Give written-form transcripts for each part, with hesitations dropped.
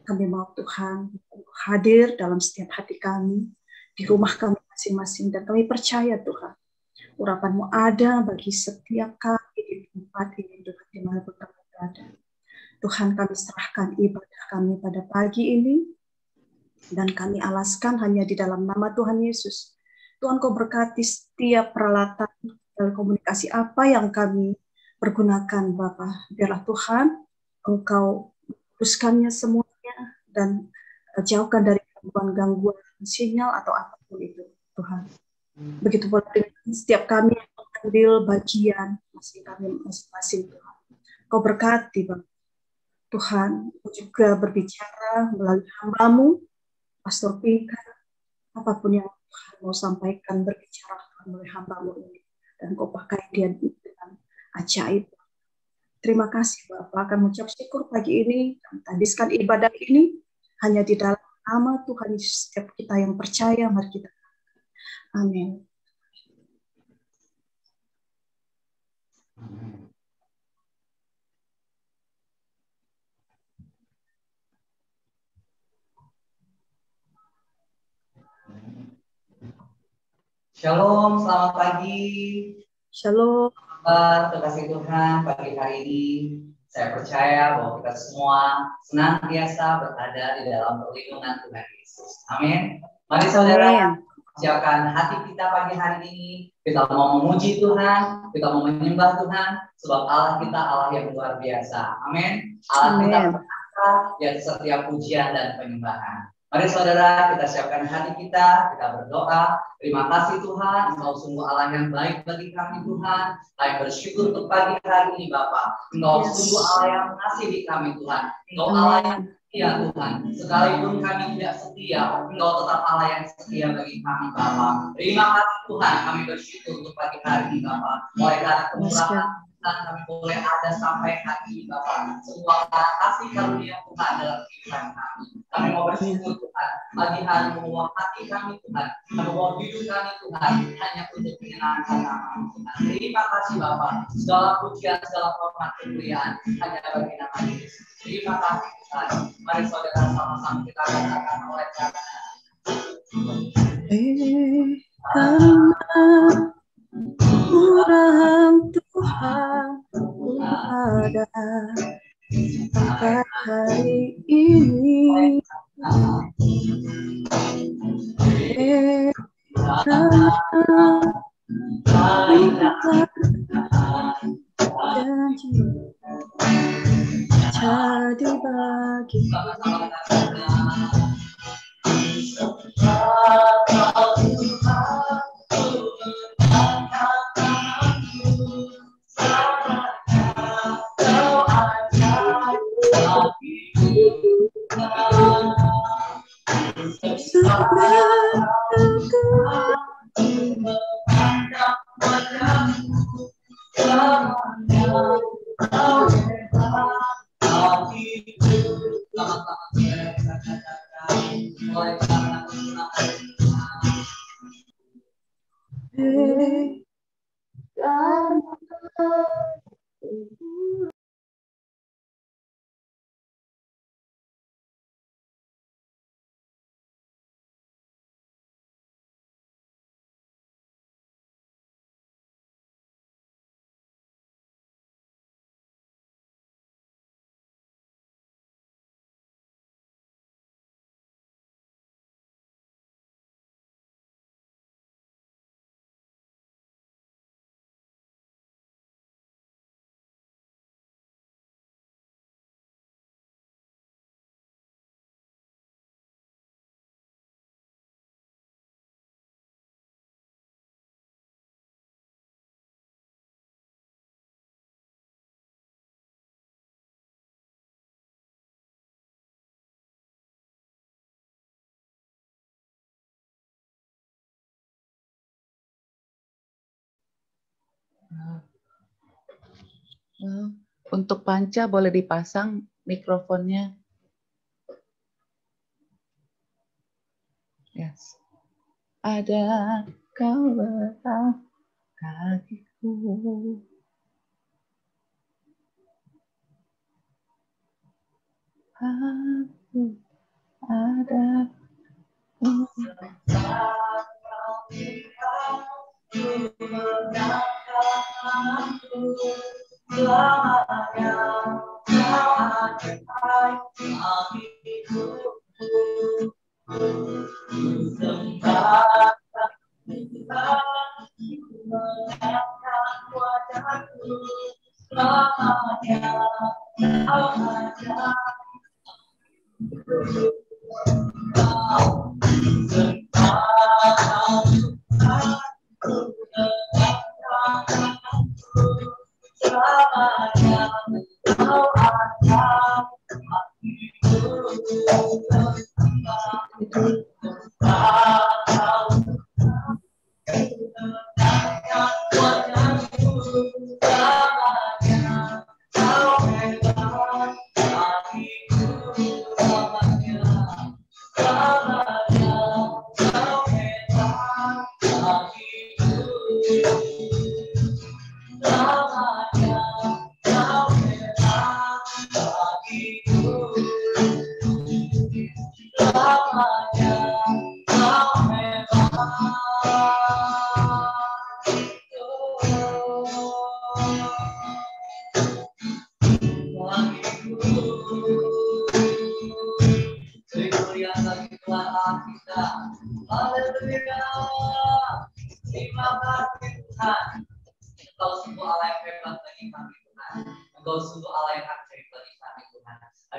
kami mau Tuhan hadir dalam setiap hati kami, di rumah kami masing-masing, dan kami percaya Tuhan, urapan-Mu ada bagi setiap kami di tempat ini, Tuhan, di mana kami berada. Tuhan, kami serahkan ibadah kami pada pagi ini, dan kami alaskan hanya di dalam nama Tuhan Yesus. Tuhan, Kau berkati setiap peralatan dan komunikasi apa yang kami pergunakan, Bapa. Biarlah Tuhan, Engkau luruskannya semuanya, dan jauhkan dari gangguan sinyal atau apapun itu, Tuhan. Begitu pula dengan setiap kami yang mengambil bagian masing-masing, Tuhan. Kau berkati, Bapa. Tuhan, Kau juga berbicara melalui hamba-Mu, Pastor Pinkan, apapun yang Tuhan mau sampaikan, berbicara melalui hamba-Mu ini, dan Kau pakai dia dengan ajaib. Terima kasih Bapak, akan mengucap syukur pagi ini, dan habiskan ibadah ini hanya di dalam nama Tuhan Yesus. Setiap kita yang percaya, mari kita. Amin. Shalom, selamat pagi. Shalom. Terkasih Tuhan, pagi hari ini saya percaya bahwa kita semua senantiasa berada di dalam perlindungan Tuhan Yesus. Amin. Mari saudara, siapkan hati kita pagi hari ini. Kita mau memuji Tuhan, kita mau menyembah Tuhan, sebab Allah kita Allah yang luar biasa. Amin. Allah kita berkata di atas setiap pujian dan penyembahan. Mari saudara, kita siapkan hati kita berdoa. Terima kasih Tuhan, Engkau sungguh Allah yang baik bagi kami Tuhan. Kami bersyukur untuk pagi hari ini Bapak. Engkau sungguh Allah yang mengasihi kami Tuhan. Engkau Allah yang setia Tuhan. Sekalipun kami tidak setia, Engkau tetap Allah yang setia bagi kami Bapak. Terima kasih Tuhan, kami bersyukur untuk pagi hari ini Bapak. Oleh karena kemurahan kami boleh ada sampai hari ini Bapak. Semua kasih karunia Tuhan dalam kehidupan kami. Kami mau bersyukur Tuhan, pagi hari membawa hati kami Tuhan, membawa hidup kami Tuhan, hanya untuk menyenangkan nama Tuhan. Terima kasih Bapak, segala pujian, segala hormat kemuliaan hanya bagi nama Yesus. Terima kasih Tuhan. Mari saudara sama-sama kita katakan oleh karena murahan Tuhan ada sampai hari ini. Janji jadi bagi Untuk Panca boleh dipasang mikrofonnya. Yes. Ada kau bersama kakiku. Aku ada.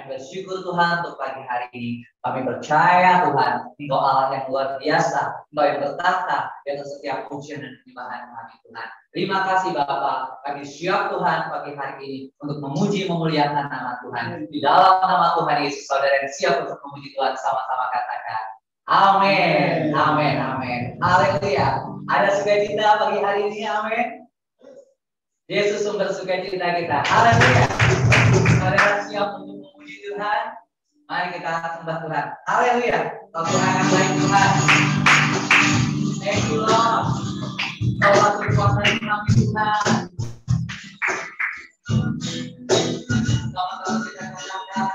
Bersyukur Tuhan untuk pagi hari ini. Kami percaya Tuhan, Engkau Allah yang luar biasa, Engkau yang bertata di atas setiap pujian dan penyembahan kami Tuhan. Terima kasih Bapa, kami siap Tuhan pagi hari ini untuk memuji memuliakan nama Tuhan. Di dalam nama Tuhan Yesus, saudara yang siap untuk memuji Tuhan sama-sama katakan. Amin, amin, amin. Haleluya. Ada sukacita pagi hari ini, amin. Yesus sumber sukacita kita. Haleluya. Saudara siap untuk memuji Tuhan. Mari kita sembah Tuhan. Haleluya. Tuhan yang baik Tuhan. Thank you Lord. Kau berkuasa di kami Tuhan. Sama-sama kita katakan.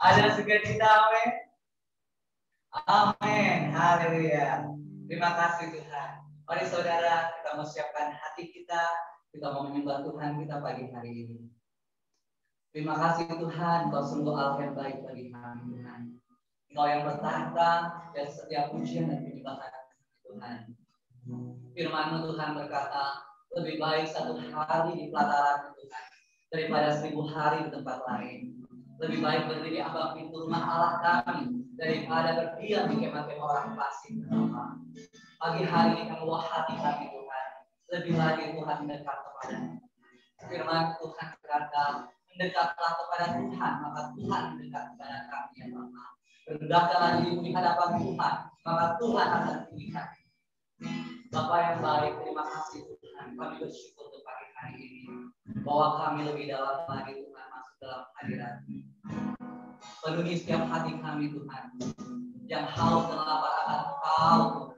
Ada sukacita, amin. Amin, haleluya. Terima kasih Tuhan. Mari saudara, kita mau siapkan hati kita mau menyembah Tuhan kita pagi hari ini. Terima kasih Tuhan, Kau sungguh Allah yang baik bagi kami Tuhan. Kau yang bertahta dan setiap pujian dan penyembahan Tuhan. Firman-Mu Tuhan berkata, lebih baik satu hari di pelataran Tuhan daripada 1000 hari di tempat lain. Lebih baik berdiri ambang pintu rumah Allah kami daripada berdiam di kemah-kemah orang fasik. Pagi hari ini kami hati kami Tuhan. Lebih lagi Tuhan mendekat kepada-Mu. Firman Tuhan berkata, mendekatlah kepada Tuhan, maka Tuhan mendekat kepada kami ya Bapa. Rendahkanlah dirimu di hadapan Tuhan, maka Tuhan akan dilihat. Bapa yang baik, terima kasih Tuhan. Kami bersyukur untuk pagi hari ini bahwa kami lebih dalam lagi Tuhan masuk dalam hadirat-Mu. Penuhi setiap hati kami Tuhan, yang haus dan lapar akan Kau.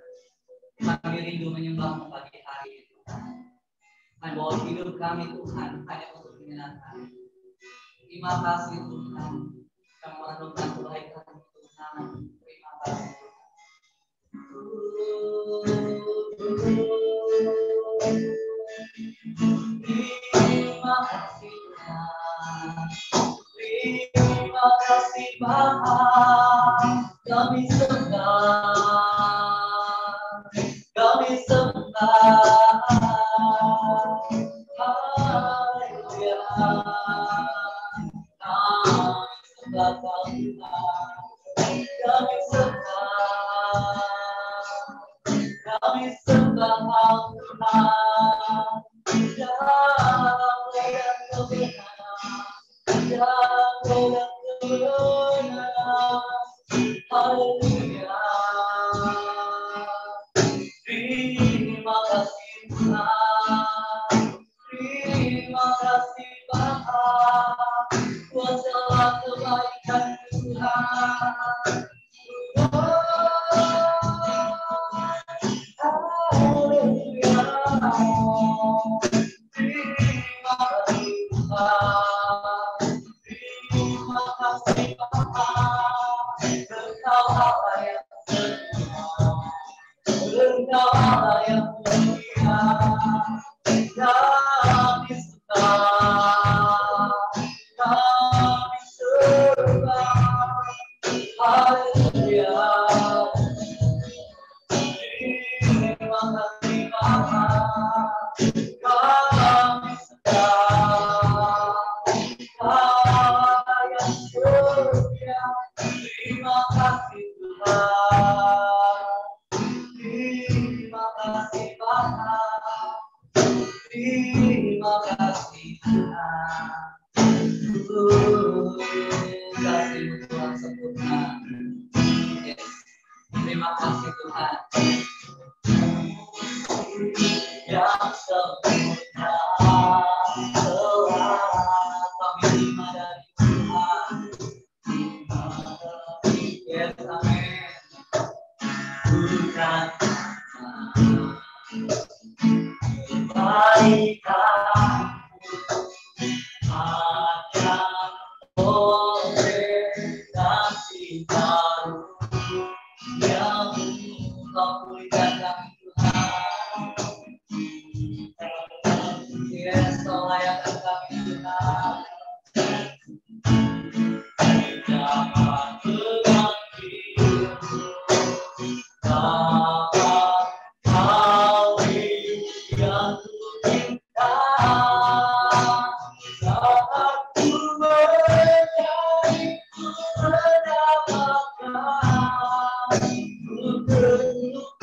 Kami rindu menyembah-Mu pagi hari ini Tuhan. Dan bahwa hidup kami Tuhan hanya untuk menyenangkan. Terima kasih Tuhan, yang merenungkan kebaikan Tuhan. Terima kasih Tuhan. Terima kasih Tuhan. Terima kasih Bapa, kami sembah, kami sembah. Haleluya, kami sembah Tuhan, kami sembah, kami sembah Tuhan. Haleluya. Terima kasih Tuhan. Terima kasih Bapa. Kuasalah kebaikan Tuhan. Haleluya. Terima kasih Tuhan. Terima kasih Bapa. Engkau Allah yang setia, Engkau Allah yang mulia. Kami sembah, kami sembah. Haleluya. Terima kasih Bapa. Kami sembah, Allah yang setia. Terima kasih Tuhan. Terima kasih Bapa. Terima kasih Tuhan. Kasih Tuhan sempurna. Yes. Terima kasih Tuhan. Yang sempurna telah kami terima dari Tuhan. Yes, amin. Bukan kebaikan hanya oleh kasih baru yang Kau berikan kami Tuhan. Yes, Kau layakkan kami Tuhan. Jangan berganti dapat hal yang ku cinta. Saat ku mencari, ku mendapatkan, ku temukan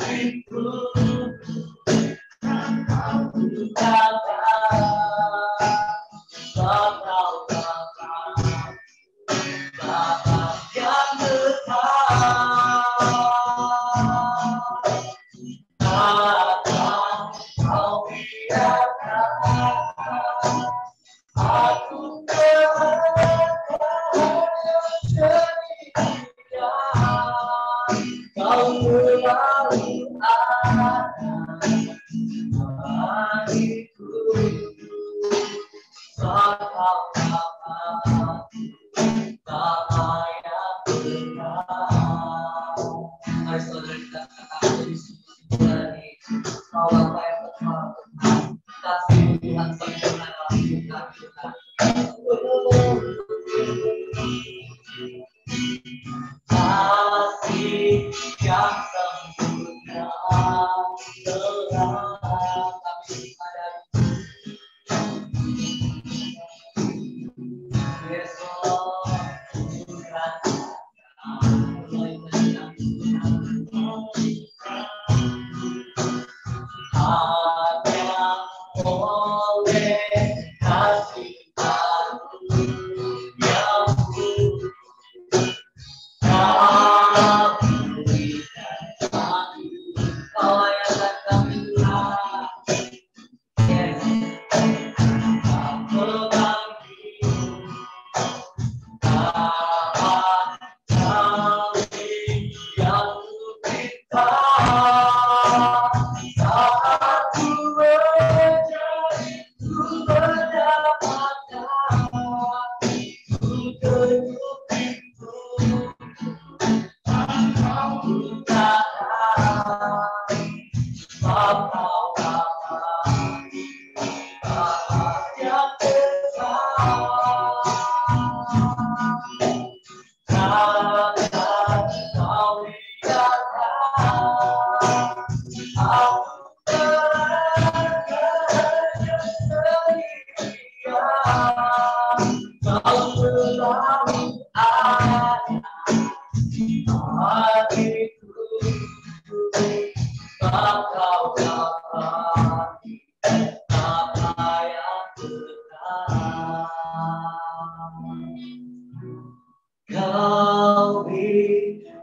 Kau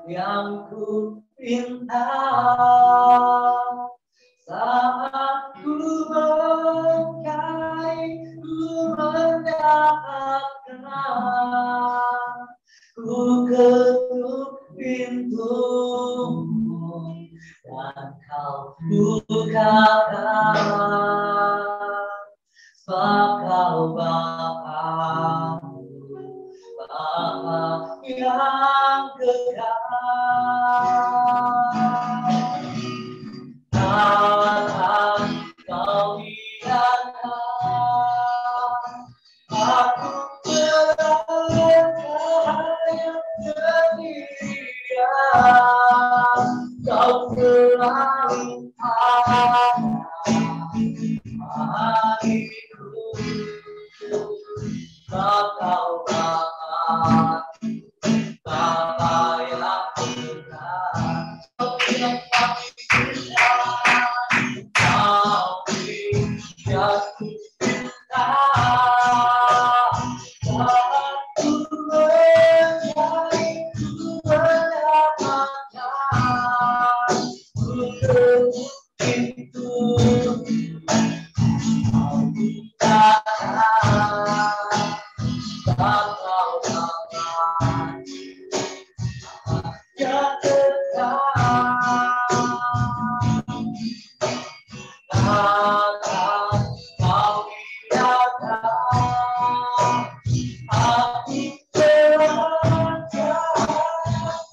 yang ku pinta saat ku bangkai, ku mendapatkan, ku ketuk pintumu dan kau bukakan, sebab kau Bapa yang kekal. Takkan kau biarkan aku bercahaya sendirian. Kau selalu ada hatiku, kau Bapa yang kekal. Kau yang kami cinta, kau yang ku cinta. Saat ku mencari, ku mendapatkan, ku ketuk pintu, kau bukakan, kau yang kekal. Takkan kau biarkan aku bercahaya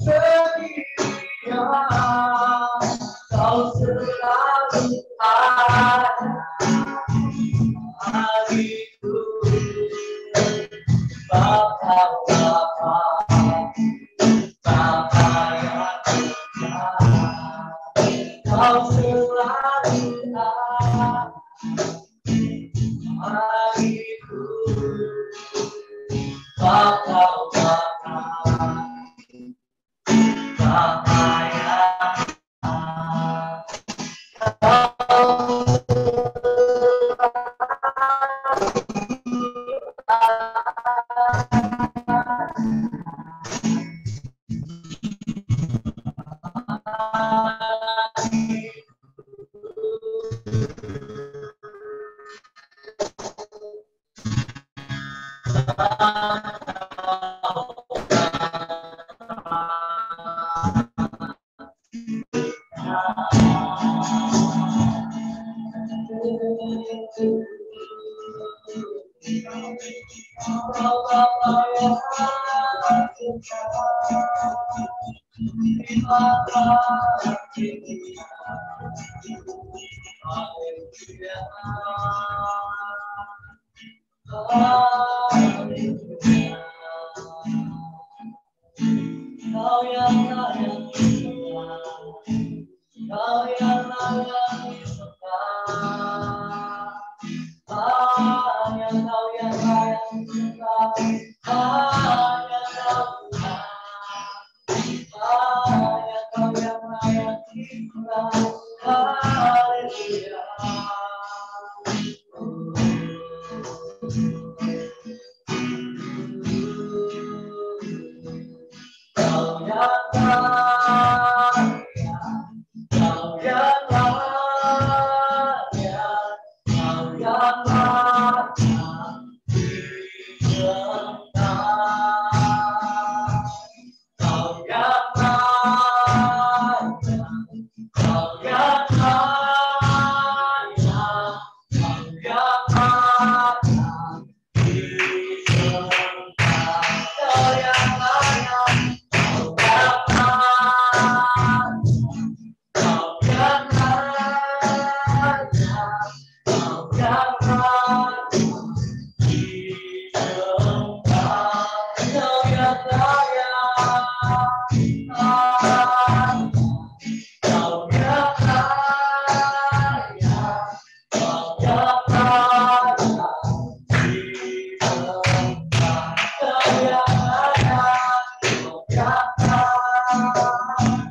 sendirian. Kau selalu ada hatiku, Bapa yang kekal. Kau selalu ada hatiku, Bapa yang Kau yang layak disembah, Kau yang layak disembah, hanya Kau yang layak disembah, hanya Kau Tuhan, hanya Kau yang layak disembah, haleluya. Kau yang layak, Kau yang layak, Kau yang layak disembah. Kau yang layak, Kau yang layak, Kau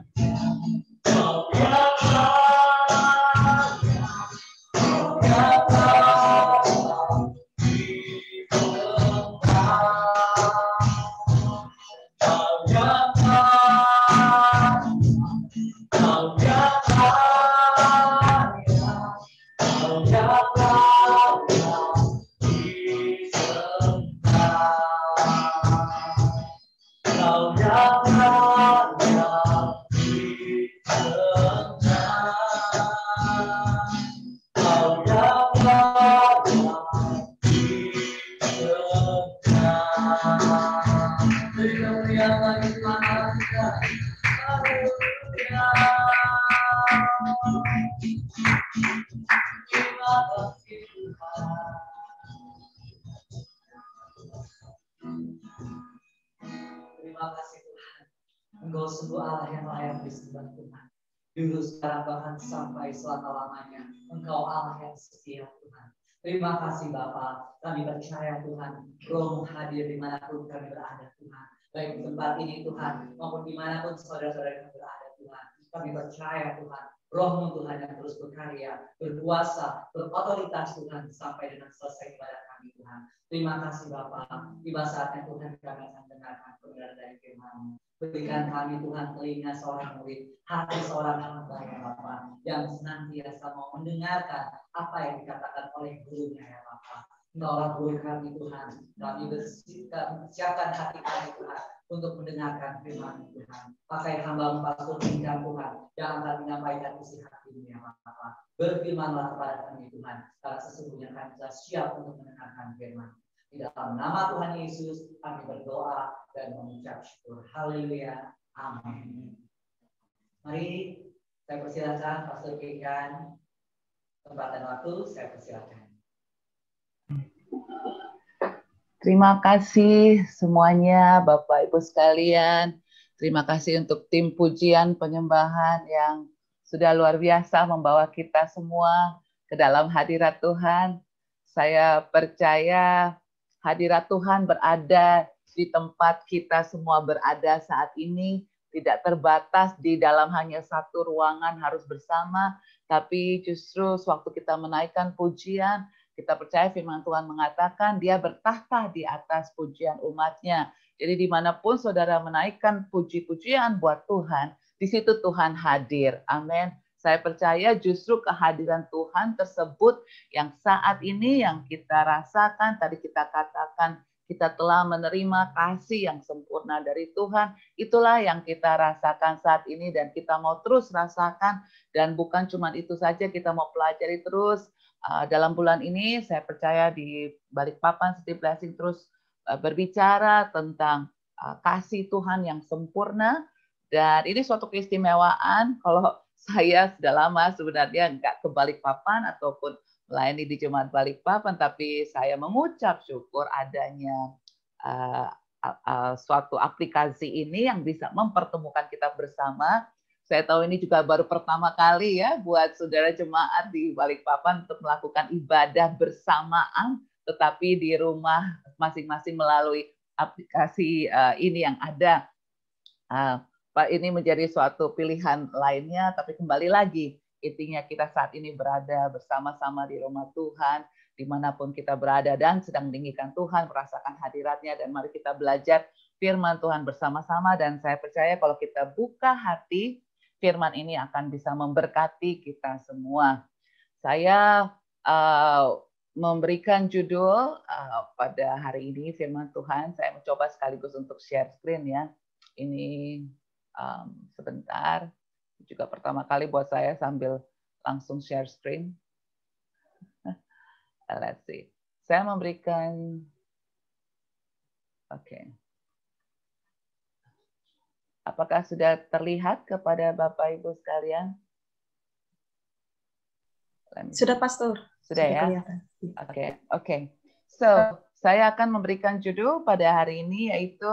yang layak disembah. Kau yang layak. Terima kasih Tuhan. Engkau sungguh Allah yang layak disembah Tuhan. Dulu sekarang bahkan sampai selama-lamanya. Engkau Allah yang setia Tuhan. Terima kasih Bapa. Kami percaya Tuhan, Roh hadir dimanapun kami berada Tuhan. Baik di tempat ini Tuhan, maupun dimanapun saudara-saudara kami berada Tuhan. Kami percaya Tuhan, Roh-Mu Tuhan yang terus berkarya, berkuasa, berotoritas Tuhan sampai dengan selesai ibadah kami Tuhan. Terima kasih Bapa. Tiba saatnya Tuhan kami akan dengarkan kebenaran dari firman-Mu. Berikan kami Tuhan telinga seorang murid, hati seorang hamba ya Bapa, yang senantiasa mau mendengarkan apa yang dikatakan oleh gurunya ya Bapa. Engkaulah guru kami Tuhan. Kami siapkan hati kami Tuhan untuk mendengarkan firman Tuhan. Pakai hamba-Mu pastor Bintang Tuhan yang akan menyampaikan isi hati-Mu ya Bapa. Berfirmanlah kepada kami Tuhan, karena sesungguhnya kami telah siap untuk mendengarkan firman. Di dalam nama Tuhan Yesus kami berdoa dan mengucap syukur. Haleluya. Amin. Mari saya persilakan Pastor Kikan. Tempat dan waktu saya persilakan. Terima kasih semuanya Bapak Ibu sekalian. Terima kasih untuk tim pujian penyembahan yang sudah luar biasa membawa kita semua ke dalam hadirat Tuhan. Saya percaya hadirat Tuhan berada di tempat kita semua berada saat ini. Tidak terbatas di dalam hanya satu ruangan harus bersama. Tapi justru sewaktu kita menaikkan pujian, kita percaya firman Tuhan mengatakan dia bertahta di atas pujian umatnya. Jadi dimanapun saudara menaikkan puji-pujian buat Tuhan, di situ Tuhan hadir. Amin. Saya percaya justru kehadiran Tuhan tersebut yang saat ini yang kita rasakan, tadi kita katakan kita telah menerima kasih yang sempurna dari Tuhan. Itulah yang kita rasakan saat ini dan kita mau terus rasakan. Dan bukan cuma itu saja, kita mau pelajari terus. Dalam bulan ini saya percaya di Balikpapan City Blessing terus berbicara tentang kasih Tuhan yang sempurna. Dan ini suatu keistimewaan kalau saya sudah lama sebenarnya nggak ke Balikpapan ataupun melayani di Jemaat Balikpapan, tapi saya mengucap syukur adanya suatu aplikasi ini yang bisa mempertemukan kita bersama. Saya tahu ini juga baru pertama kali ya buat saudara jemaat di Balikpapan untuk melakukan ibadah bersamaan, tetapi di rumah masing-masing melalui aplikasi ini yang ada. Pak, ini menjadi suatu pilihan lainnya, tapi kembali lagi, intinya kita saat ini berada bersama-sama di rumah Tuhan, dimanapun kita berada dan sedang meninggikan Tuhan, merasakan hadiratnya, dan mari kita belajar firman Tuhan bersama-sama, dan saya percaya kalau kita buka hati, firman ini akan bisa memberkati kita semua. Saya memberikan judul pada hari ini firman Tuhan, saya mencoba sekaligus untuk share screen ya, ini sebentar, juga pertama kali buat saya sambil langsung share screen. Let's see. Saya memberikan, oke. Apakah sudah terlihat kepada Bapak Ibu sekalian? Sudah, Pastor. Sudah ya? Oke. So, saya akan memberikan judul pada hari ini yaitu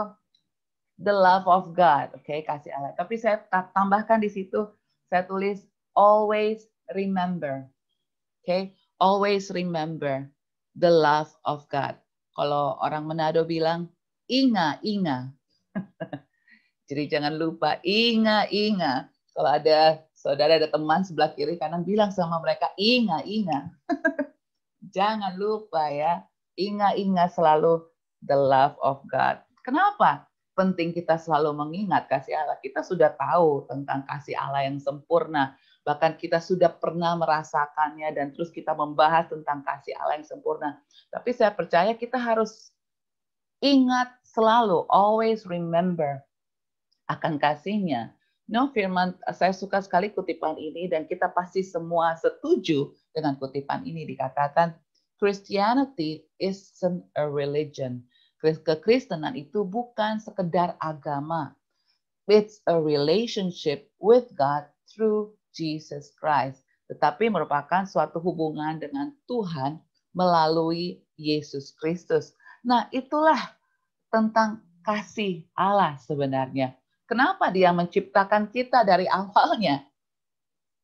The Love of God, kasih Allah. Tapi saya tambahkan di situ, saya tulis always remember, always remember the love of God. Kalau orang Manado bilang, inga. Jadi jangan lupa, inga. Kalau ada saudara, ada teman sebelah kiri kanan bilang sama mereka, inga. Jangan lupa ya, inga selalu the love of God. Kenapa? Penting kita selalu mengingat kasih Allah. Kita sudah tahu tentang kasih Allah yang sempurna. Bahkan kita sudah pernah merasakannya dan terus kita membahas tentang kasih Allah yang sempurna. Tapi saya percaya kita harus ingat selalu, always remember akan kasihnya. Firman, saya suka sekali kutipan ini dan kita pasti semua setuju dengan kutipan ini. Dikatakan, Christianity isn't a religion. Kekristenan itu bukan sekedar agama. It's a relationship with God through Jesus Christ. Tetapi merupakan suatu hubungan dengan Tuhan melalui Yesus Kristus. Nah, itulah tentang kasih Allah sebenarnya. Kenapa Dia menciptakan kita dari awalnya?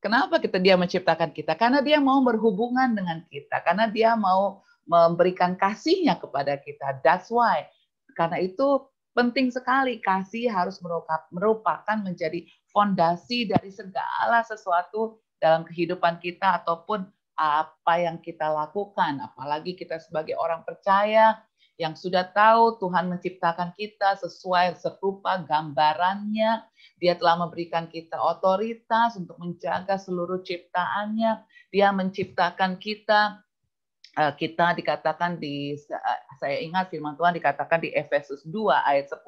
Kenapa Dia menciptakan kita? Karena Dia mau berhubungan dengan kita. Karena Dia mau memberikan kasihnya kepada kita. That's why. Karena itu penting sekali, kasih harus merupakan menjadi fondasi dari segala sesuatu dalam kehidupan kita ataupun apa yang kita lakukan. Apalagi kita sebagai orang percaya yang sudah tahu Tuhan menciptakan kita sesuai serupa gambarannya. Dia telah memberikan kita otoritas untuk menjaga seluruh ciptaannya. Dia menciptakan kita dikatakan saya ingat firman Tuhan dikatakan di Efesus 2 ayat 10,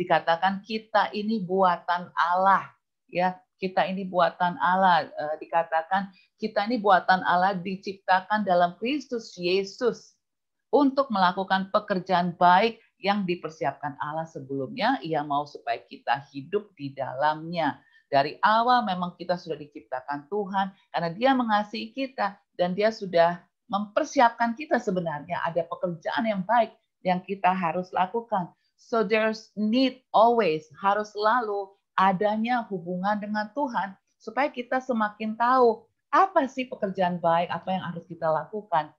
dikatakan kita ini buatan Allah, ya, kita ini buatan Allah, dikatakan kita ini buatan Allah diciptakan dalam Kristus Yesus untuk melakukan pekerjaan baik yang dipersiapkan Allah sebelumnya. Ia mau supaya kita hidup di dalamnya. Dari awal memang kita sudah diciptakan Tuhan karena Dia mengasihi kita dan Dia sudah mempersiapkan kita sebenarnya ada pekerjaan yang baik yang kita harus lakukan. So there's need always, harus selalu adanya hubungan dengan Tuhan supaya kita semakin tahu apa sih pekerjaan baik, apa yang harus kita lakukan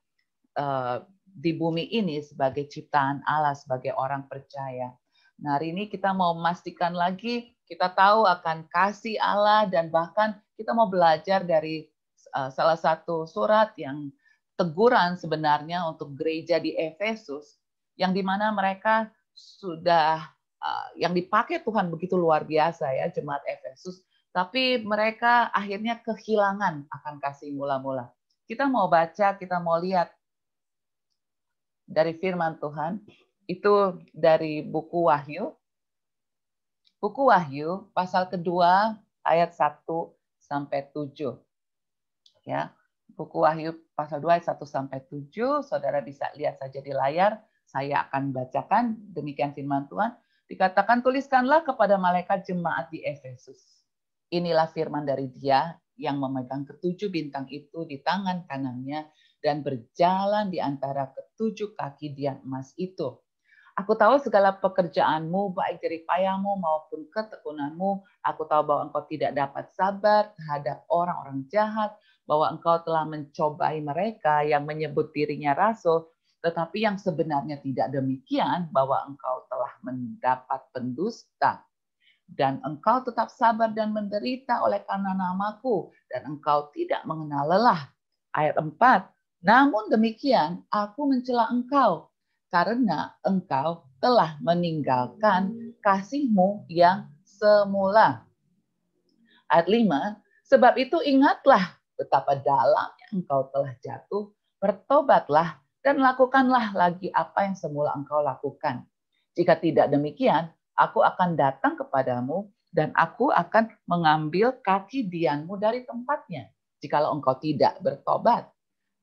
di bumi ini sebagai ciptaan Allah, sebagai orang percaya. Nah, hari ini kita mau memastikan lagi, kita tahu akan kasih Allah dan bahkan kita mau belajar dari salah satu surat yang teguran sebenarnya untuk gereja di Efesus, yang dimana mereka sudah yang dipakai Tuhan begitu luar biasa ya jemaat Efesus, tapi mereka akhirnya kehilangan akan kasih mula-mula. Kita mau baca, kita mau lihat dari firman Tuhan itu dari buku Wahyu. Buku Wahyu pasal kedua ayat 1 sampai 7. Ya. Buku Wahyu pasal 2 ayat 1 sampai 7, saudara bisa lihat saja di layar. Saya akan bacakan demikian firman Tuhan. Dikatakan, tuliskanlah kepada malaikat jemaat di Efesus. Inilah firman dari Dia yang memegang ketujuh bintang itu di tangan kanannya dan berjalan di antara ketujuh kaki dian emas itu. Aku tahu segala pekerjaanmu, baik jerih payahmu maupun ketekunanmu. Aku tahu bahwa engkau tidak dapat sabar terhadap orang-orang jahat, bahwa engkau telah mencobai mereka yang menyebut dirinya rasul, tetapi yang sebenarnya tidak demikian, bahwa engkau telah mendapat pendusta. Dan engkau tetap sabar dan menderita oleh karena namaku, dan engkau tidak mengenal lelah. Ayat 4, namun demikian aku mencela engkau, karena engkau telah meninggalkan kasihmu yang semula. Ayat 5, sebab itu ingatlah betapa dalamnya engkau telah jatuh, bertobatlah dan lakukanlah lagi apa yang semula engkau lakukan. Jika tidak demikian, aku akan datang kepadamu dan aku akan mengambil kaki dianmu dari tempatnya, jikalau engkau tidak bertobat.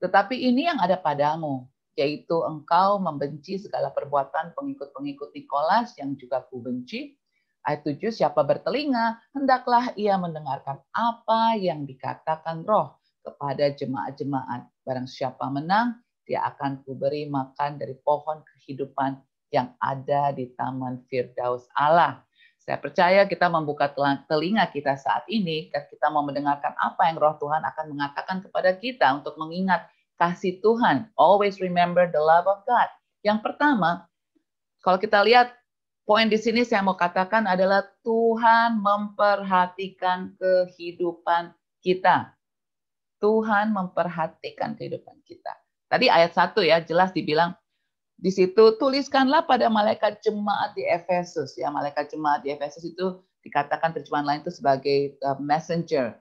Tetapi ini yang ada padamu, yaitu engkau membenci segala perbuatan pengikut-pengikut Nikolas yang juga kubenci. Ayat 7, siapa bertelinga, hendaklah ia mendengarkan apa yang dikatakan Roh kepada jemaat-jemaat. Barang siapa menang, dia akan kuberi makan dari pohon kehidupan yang ada di Taman Firdaus Allah. Saya percaya kita membuka telinga kita saat ini, dan kita mau mendengarkan apa yang Roh Tuhan akan mengatakan kepada kita untuk mengingat kasih Tuhan. Always remember the love of God. Yang pertama, kalau kita lihat poin di sini saya mau katakan adalah Tuhan memperhatikan kehidupan kita. Tuhan memperhatikan kehidupan kita. Tadi ayat 1 ya, jelas dibilang di situ, tuliskanlah pada malaikat jemaat di Efesus. Ya, malaikat jemaat di Efesus itu dikatakan terjemahan lain itu sebagai messenger,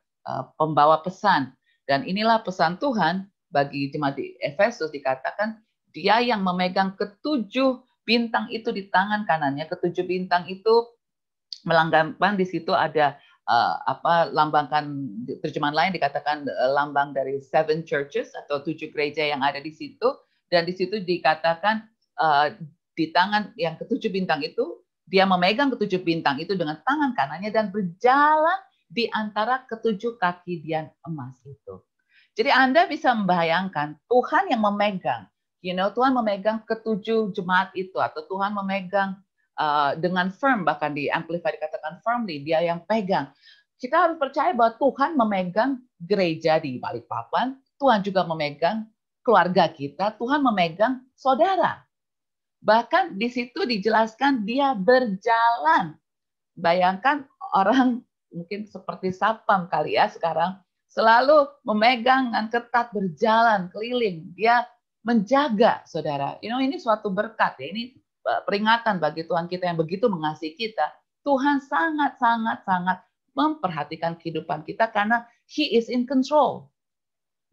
pembawa pesan. Dan inilah pesan Tuhan bagi jemaat di Efesus, dikatakan dia yang memegang ketujuh bintang itu di tangan kanannya. Ketujuh bintang itu melambangkan, di situ ada lambangkan, terjemahan lain dikatakan lambang dari 7 churches atau 7 gereja yang ada di situ. Dan di situ dikatakan di tangan yang ketujuh bintang itu, dia memegang ketujuh bintang itu dengan tangan kanannya dan berjalan di antara ketujuh kaki dian emas itu. Jadi Anda bisa membayangkan Tuhan yang memegang, Tuhan memegang ketujuh jemaat itu, atau Tuhan memegang dengan firm, bahkan di Amplify dikatakan firmly, dia yang pegang. Kita harus percaya bahwa Tuhan memegang gereja di Balikpapan, Tuhan juga memegang keluarga kita, Tuhan memegang saudara. Bahkan di situ dijelaskan dia berjalan. Bayangkan orang mungkin seperti satpam kali ya sekarang, selalu memegang dengan ketat, berjalan keliling. Dia menjaga saudara. Ini suatu berkat ya. Ini peringatan bagi Tuhan kita yang begitu mengasihi kita. Tuhan sangat memperhatikan kehidupan kita karena He is in control.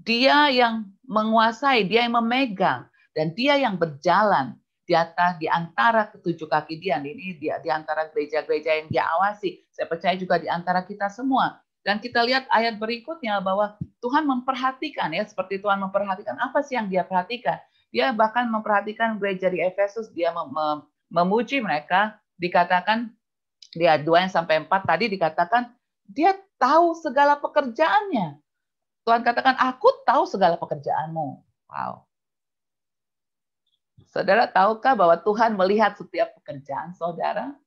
Dia yang menguasai, dia yang memegang, dan dia yang berjalan di antara ketujuh kaki dia. Ini di antara gereja-gereja yang dia awasi. Saya percaya juga di antara kita semua. Dan kita lihat ayat berikutnya bahwa Tuhan memperhatikan ya, seperti Tuhan memperhatikan, apa sih yang dia perhatikan? Dia bahkan memperhatikan gereja di Efesus, dia memuji mereka, dikatakan di ayat 2-4 tadi dikatakan dia tahu segala pekerjaannya. Tuhan katakan, aku tahu segala pekerjaanmu. Wow. Saudara tahukah bahwa Tuhan melihat setiap pekerjaan saudara?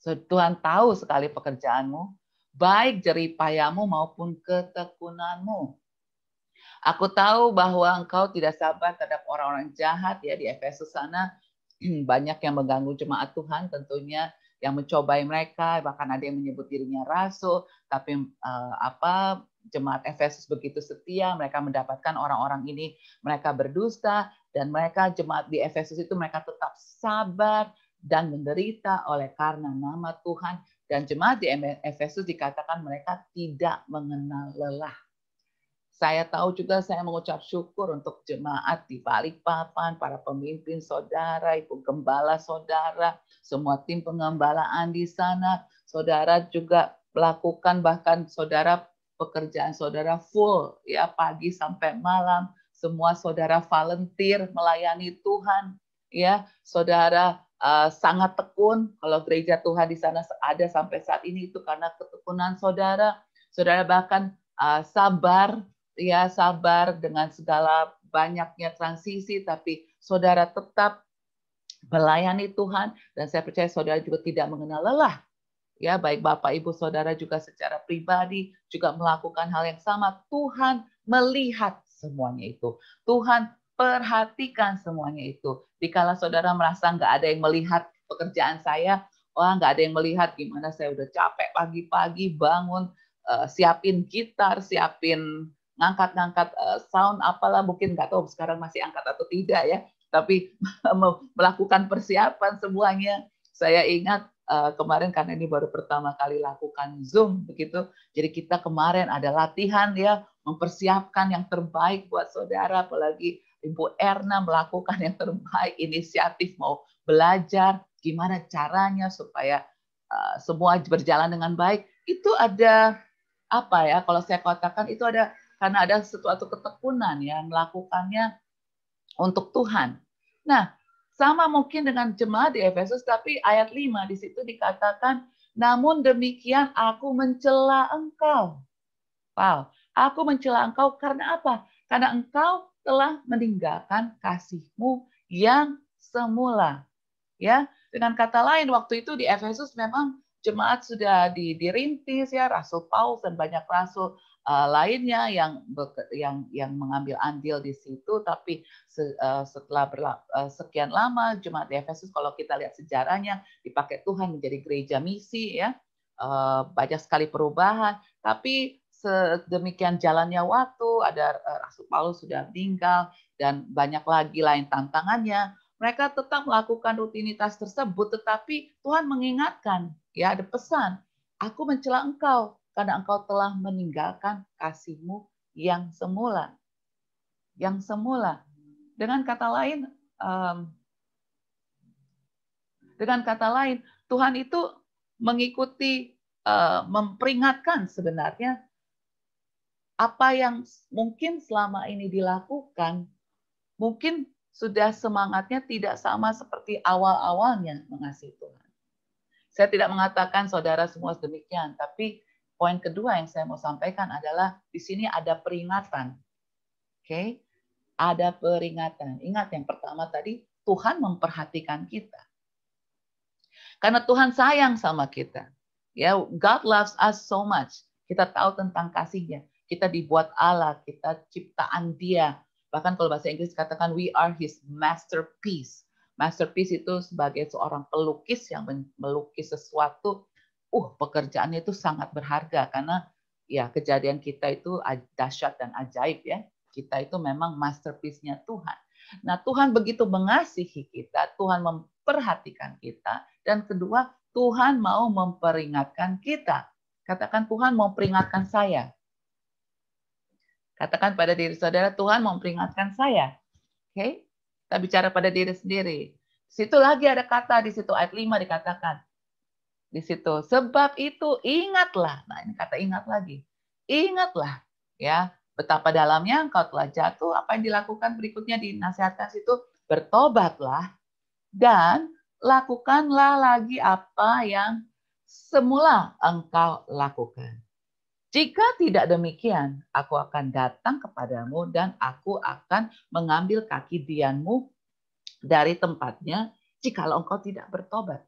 Tuhan tahu sekali pekerjaanmu, baik jerih payahmu maupun ketekunanmu. Aku tahu bahwa engkau tidak sabar terhadap orang-orang jahat ya di Efesus sana. Banyak yang mengganggu jemaat Tuhan tentunya, yang mencobai mereka, bahkan ada yang menyebut dirinya rasul, tapi jemaat Efesus begitu setia, mereka mendapatkan orang-orang ini, mereka berdusta, dan mereka jemaat di Efesus itu mereka tetap sabar dan menderita oleh karena nama Tuhan. Dan jemaat di Efesus dikatakan mereka tidak mengenal lelah. Saya tahu juga, saya mengucap syukur untuk jemaat di Balikpapan, para pemimpin saudara, ibu gembala saudara, semua tim pengembalaan di sana. Saudara juga melakukan, bahkan saudara pekerjaan saudara full ya, pagi sampai malam. Semua saudara volunteer melayani Tuhan ya. Saudara sangat tekun. Kalau gereja Tuhan di sana ada sampai saat ini itu karena ketekunan saudara. Saudara bahkan sabar, ya sabar dengan segala banyaknya transisi, tapi saudara tetap melayani Tuhan, dan saya percaya saudara juga tidak mengenal lelah. Ya, baik Bapak Ibu Saudara juga secara pribadi juga melakukan hal yang sama. Tuhan melihat semuanya itu. Tuhan perhatikan semuanya itu. Dikala saudara merasa nggak ada yang melihat pekerjaan saya, wah nggak ada yang melihat gimana saya udah capek pagi-pagi bangun, siapin gitar, siapin ngangkat-ngangkat sound, apalah, mungkin nggak tahu sekarang masih angkat atau tidak ya, tapi melakukan persiapan semuanya. Saya ingat kemarin karena ini baru pertama kali lakukan Zoom begitu. Jadi kita kemarin ada latihan ya, mempersiapkan yang terbaik buat saudara, apalagi Ibu Erna melakukan yang terbaik, inisiatif mau belajar gimana caranya supaya semua berjalan dengan baik. Itu ada apa ya, kalau saya katakan itu ada karena ada suatu ketekunan ya melakukannya untuk Tuhan. Nah, sama mungkin dengan jemaat di Efesus, tapi ayat 5 di situ dikatakan, namun demikian aku mencela engkau. Wow, aku mencela engkau karena apa? Karena engkau telah meninggalkan kasihmu yang semula. Ya, dengan kata lain waktu itu di Efesus memang jemaat sudah dirintis ya, Rasul Paulus dan banyak rasul lainnya yang mengambil andil di situ, tapi setelah sekian lama jemaat di Efesus, kalau kita lihat sejarahnya, dipakai Tuhan menjadi gereja misi ya, banyak sekali perubahan, tapi sedemikian jalannya waktu, ada Rasul Paulus sudah meninggal dan banyak lagi lain tantangannya. Mereka tetap melakukan rutinitas tersebut, tetapi Tuhan mengingatkan, ya ada pesan, aku mencela engkau karena engkau telah meninggalkan kasihmu yang semula. Yang semula. Dengan kata lain, Tuhan itu mengikuti, memperingatkan sebenarnya apa yang mungkin selama ini dilakukan, mungkin sudah semangatnya tidak sama seperti awal-awalnya mengasihi Tuhan. Saya tidak mengatakan saudara semua demikian, tapi poin kedua yang saya mau sampaikan adalah di sini ada peringatan. Oke? Ada peringatan. Ingat yang pertama tadi, Tuhan memperhatikan kita. Karena Tuhan sayang sama kita. Ya, God loves us so much. Kita tahu tentang kasihnya. Kita dibuat Allah, kita ciptaan Dia. Bahkan kalau bahasa Inggris katakan we are his masterpiece. Masterpiece itu sebagai seorang pelukis yang melukis sesuatu, pekerjaannya itu sangat berharga karena ya kejadian kita itu dahsyat dan ajaib ya. Kita itu memang masterpiece-nya Tuhan. Nah, Tuhan begitu mengasihi kita, Tuhan memperhatikan kita, dan kedua, Tuhan mau memperingatkan kita. Katakan Tuhan mau peringatkan saya. Katakan pada diri saudara, Tuhan memperingatkan saya. Oke? Kita bicara pada diri sendiri. Di situ lagi ada kata, di situ ayat 5 dikatakan. Di situ, sebab itu ingatlah. Nah, ini kata ingat lagi. Ingatlah. Ya, betapa dalamnya engkau telah jatuh. Apa yang dilakukan berikutnya dinasihatkan situ? Bertobatlah dan lakukanlah lagi apa yang semula engkau lakukan. Jika tidak demikian, aku akan datang kepadamu dan aku akan mengambil kaki dianmu dari tempatnya jikalau engkau tidak bertobat.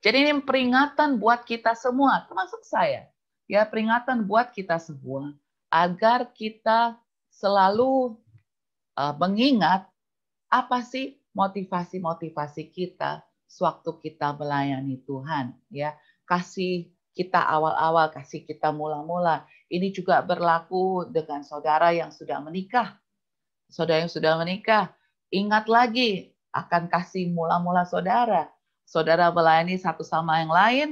Jadi ini peringatan buat kita semua, termasuk saya. Ya, peringatan buat kita semua agar kita selalu mengingat apa sih motivasi-motivasi kita sewaktu kita melayani Tuhan. Ya, kasih kita awal-awal, kasih kita mula-mula. Ini juga berlaku dengan saudara yang sudah menikah. Saudara yang sudah menikah, ingat lagi akan kasih mula-mula saudara. Saudara melayani satu sama yang lain,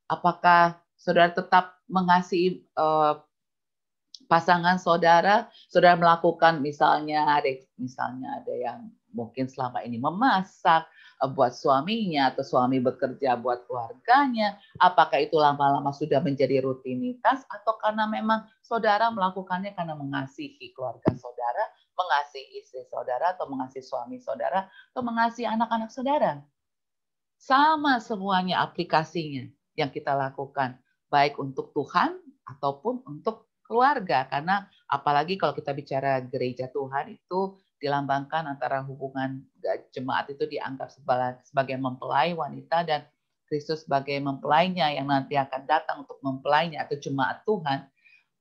apakah saudara tetap mengasihi pasangan saudara? Saudara melakukan misalnya ada yang mungkin selama ini memasak buat suaminya atau suami bekerja buat keluarganya, apakah itu lama-lama sudah menjadi rutinitas atau karena memang saudara melakukannya karena mengasihi keluarga saudara, mengasihi istri saudara atau mengasihi suami saudara atau mengasihi anak-anak saudara? Sama semuanya aplikasinya yang kita lakukan, baik untuk Tuhan ataupun untuk keluarga. Karena apalagi kalau kita bicara gereja Tuhan, itu dilambangkan antara hubungan jemaat itu dianggap sebagai mempelai wanita dan Kristus sebagai mempelainya yang nanti akan datang untuk mempelainya atau jemaat Tuhan.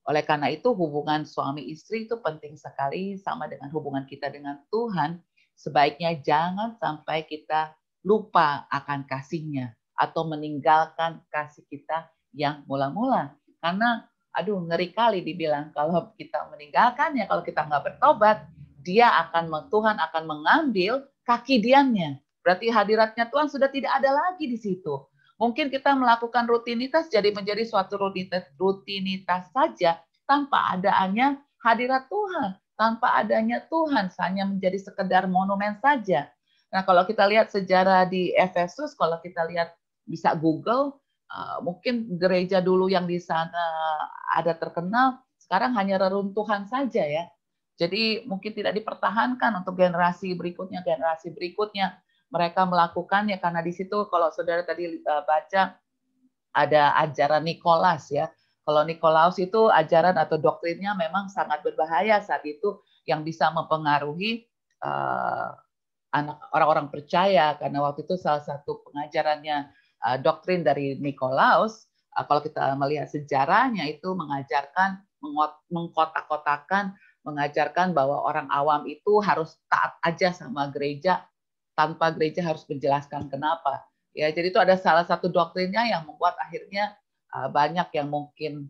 Oleh karena itu hubungan suami istri itu penting sekali, sama dengan hubungan kita dengan Tuhan. Sebaiknya jangan sampai kita lupa akan kasihnya atau meninggalkan kasih kita yang mula-mula. Karena ngeri kali dibilang kalau kita meninggalkannya, kalau kita nggak bertobat, Tuhan akan mengambil kaki diannya. Berarti hadiratnya Tuhan sudah tidak ada lagi di situ. Mungkin kita melakukan rutinitas jadi menjadi suatu rutinitas saja tanpa adanya hadirat Tuhan, tanpa adanya Tuhan, hanya menjadi sekedar monumen saja. Nah, kalau kita lihat sejarah di Efesus, kalau kita lihat bisa Google, mungkin gereja dulu yang di sana ada terkenal, sekarang hanya reruntuhan saja ya. Jadi mungkin tidak dipertahankan untuk generasi berikutnya. Mereka melakukannya karena di situ kalau saudara tadi baca ada ajaran Nikolaus ya. Kalau Nikolaus itu ajaran atau doktrinnya memang sangat berbahaya saat itu yang bisa mempengaruhi orang-orang percaya, karena waktu itu salah satu pengajarannya doktrin dari Nikolaus, kalau kita melihat sejarahnya itu mengajarkan, mengkotak-kotakan, mengajarkan bahwa orang awam itu harus taat aja sama gereja tanpa gereja harus menjelaskan kenapa. Ya, jadi itu ada salah satu doktrinnya yang membuat akhirnya banyak yang mungkin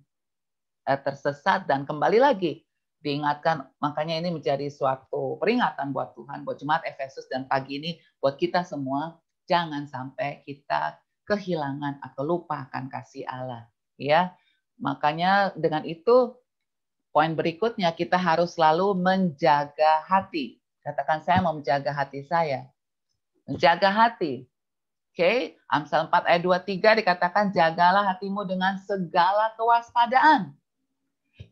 tersesat dan kembali lagi diingatkan. Makanya ini menjadi suatu peringatan buat Tuhan, buat jemaat Efesus dan pagi ini buat kita semua, jangan sampai kita kehilangan atau lupakan kasih Allah. Ya, makanya dengan itu poin berikutnya kita harus selalu menjaga hati. Katakan saya mau menjaga hati saya. Menjaga hati. Oke, Amsal 4 ayat 23 dikatakan jagalah hatimu dengan segala kewaspadaan.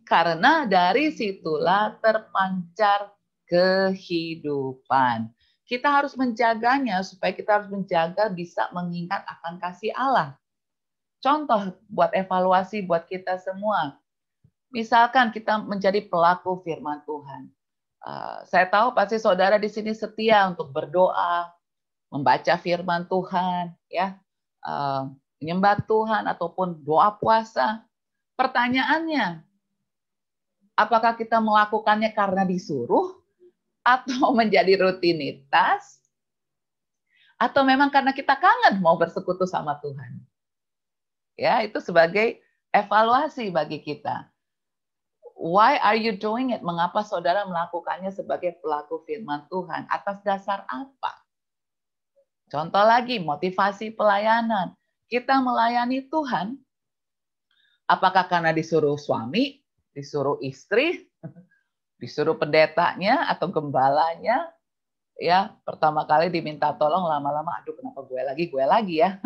Karena dari situlah terpancar kehidupan. Kita harus menjaganya supaya kita harus menjaga bisa mengingat akan kasih Allah. Contoh buat evaluasi buat kita semua. Misalkan kita menjadi pelaku firman Tuhan. Saya tahu pasti saudara di sini setia untuk berdoa, membaca firman Tuhan, ya, menyembah Tuhan ataupun doa puasa. Pertanyaannya, apakah kita melakukannya karena disuruh atau menjadi rutinitas atau memang karena kita kangen mau bersekutu sama Tuhan? Ya, itu sebagai evaluasi bagi kita. Why are you doing it? Mengapa saudara melakukannya sebagai pelaku firman Tuhan? Atas dasar apa? Contoh lagi, motivasi pelayanan. Kita melayani Tuhan, apakah karena disuruh suami, disuruh istri, disuruh pendetanya atau gembalanya? Ya, pertama kali diminta tolong, lama-lama, aduh kenapa gue lagi ya.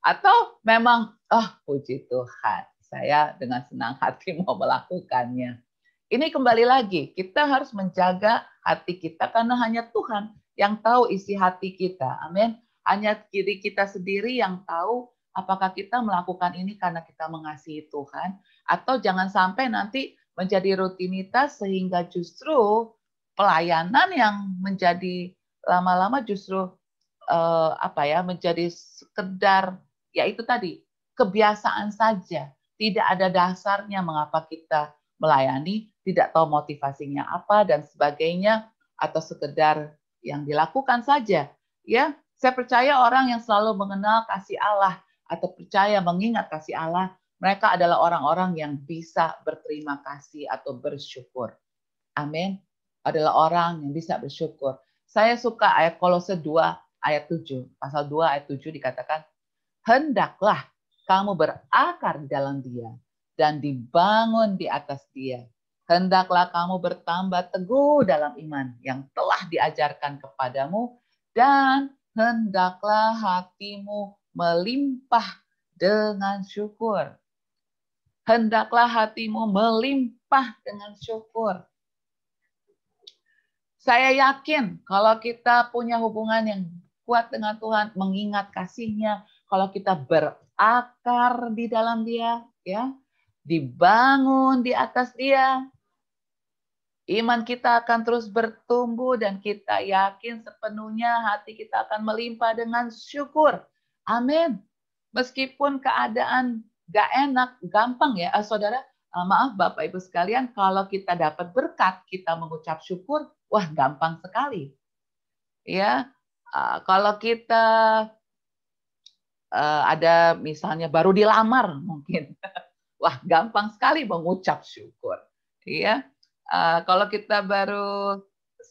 Atau memang, puji Tuhan, saya dengan senang hati mau melakukannya. Ini kembali lagi, kita harus menjaga hati kita karena hanya Tuhan yang tahu isi hati kita. Amin. Hanya diri kita sendiri yang tahu apakah kita melakukan ini karena kita mengasihi Tuhan atau jangan sampai nanti menjadi rutinitas sehingga justru pelayanan yang menjadi lama-lama justru menjadi sekedar yaitu tadi kebiasaan saja. Tidak ada dasarnya mengapa kita melayani, tidak tahu motivasinya apa dan sebagainya atau sekedar yang dilakukan saja. Ya, saya percaya orang yang selalu mengenal kasih Allah atau percaya mengingat kasih Allah, mereka adalah orang-orang yang bisa berterima kasih atau bersyukur. Amin. Adalah orang yang bisa bersyukur. Saya suka ayat Kolose 2 ayat 7. Pasal 2 ayat 7 dikatakan, hendaklah kamu berakar di dalam Dia dan dibangun di atas Dia. Hendaklah kamu bertambah teguh dalam iman yang telah diajarkan kepadamu dan hendaklah hatimu melimpah dengan syukur. Hendaklah hatimu melimpah dengan syukur. Saya yakin kalau kita punya hubungan yang kuat dengan Tuhan, mengingat kasih-Nya, kalau kita berakar di dalam Dia, ya, dibangun di atas Dia, iman kita akan terus bertumbuh dan kita yakin sepenuhnya hati kita akan melimpah dengan syukur. Amin. Meskipun keadaan gak enak, gampang ya, saudara. Maaf Bapak Ibu sekalian, kalau kita dapat berkat, kita mengucap syukur, wah gampang sekali. Ya, kalau kita ada misalnya baru dilamar mungkin, wah gampang sekali mengucap syukur. Ya, kalau kita baru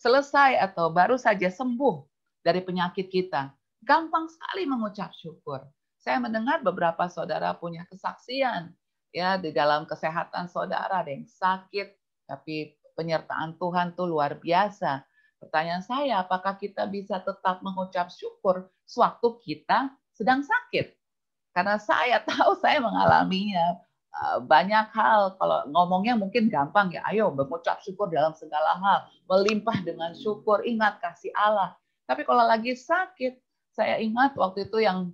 selesai atau baru saja sembuh dari penyakit kita, gampang sekali mengucap syukur. Saya mendengar beberapa saudara punya kesaksian ya di dalam kesehatan saudara, ada yang sakit, tapi penyertaan Tuhan tuh luar biasa. Pertanyaan saya, apakah kita bisa tetap mengucap syukur sewaktu kita sedang sakit? Karena saya tahu, saya mengalaminya. Banyak hal, kalau ngomongnya mungkin gampang ya, ayo mengucap syukur dalam segala hal, melimpah dengan syukur, ingat kasih Allah. Tapi kalau lagi sakit, saya ingat waktu itu yang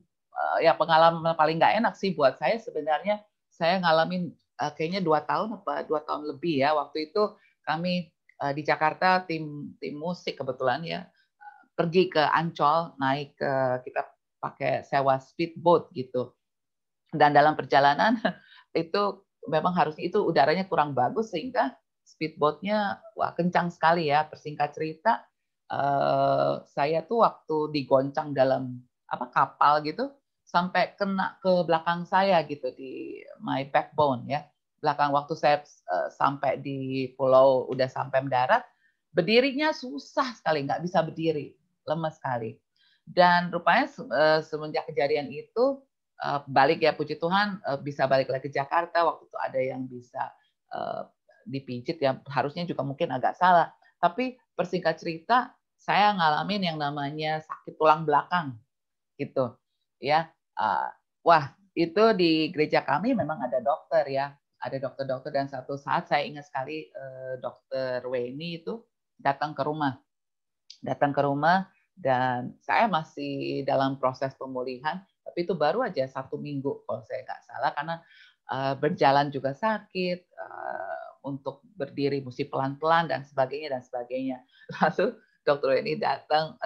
ya pengalaman paling nggak enak sih buat saya sebenarnya, saya ngalamin kayaknya 2 tahun apa 2 tahun lebih ya, waktu itu kami di Jakarta tim musik kebetulan ya pergi ke Ancol, naik ke, kita pakai sewa speedboat gitu, dan dalam perjalanan itu memang harusnya itu udaranya kurang bagus sehingga speedboatnya wah kencang sekali ya. Persingkat cerita, saya tuh waktu digoncang dalam kapal gitu sampai kena ke belakang saya gitu, di my backbone ya. Belakang, waktu saya sampai di pulau, udah sampai mendarat, berdirinya susah sekali, nggak bisa berdiri, lemes sekali. Dan rupanya semenjak kejadian itu balik ya, puji Tuhan bisa balik lagi ke Jakarta. Waktu itu ada yang bisa dipijit ya, harusnya juga mungkin agak salah. Tapi persingkat cerita, saya ngalamin yang namanya sakit tulang belakang gitu ya. Wah, itu di gereja kami memang ada dokter ya, ada dokter-dokter, dan satu saat saya ingat sekali dokter Weni itu datang ke rumah, dan saya masih dalam proses pemulihan, tapi itu baru aja 1 minggu kalau saya nggak salah, karena berjalan juga sakit, untuk berdiri mesti pelan-pelan dan sebagainya. Lalu dokter ini datang,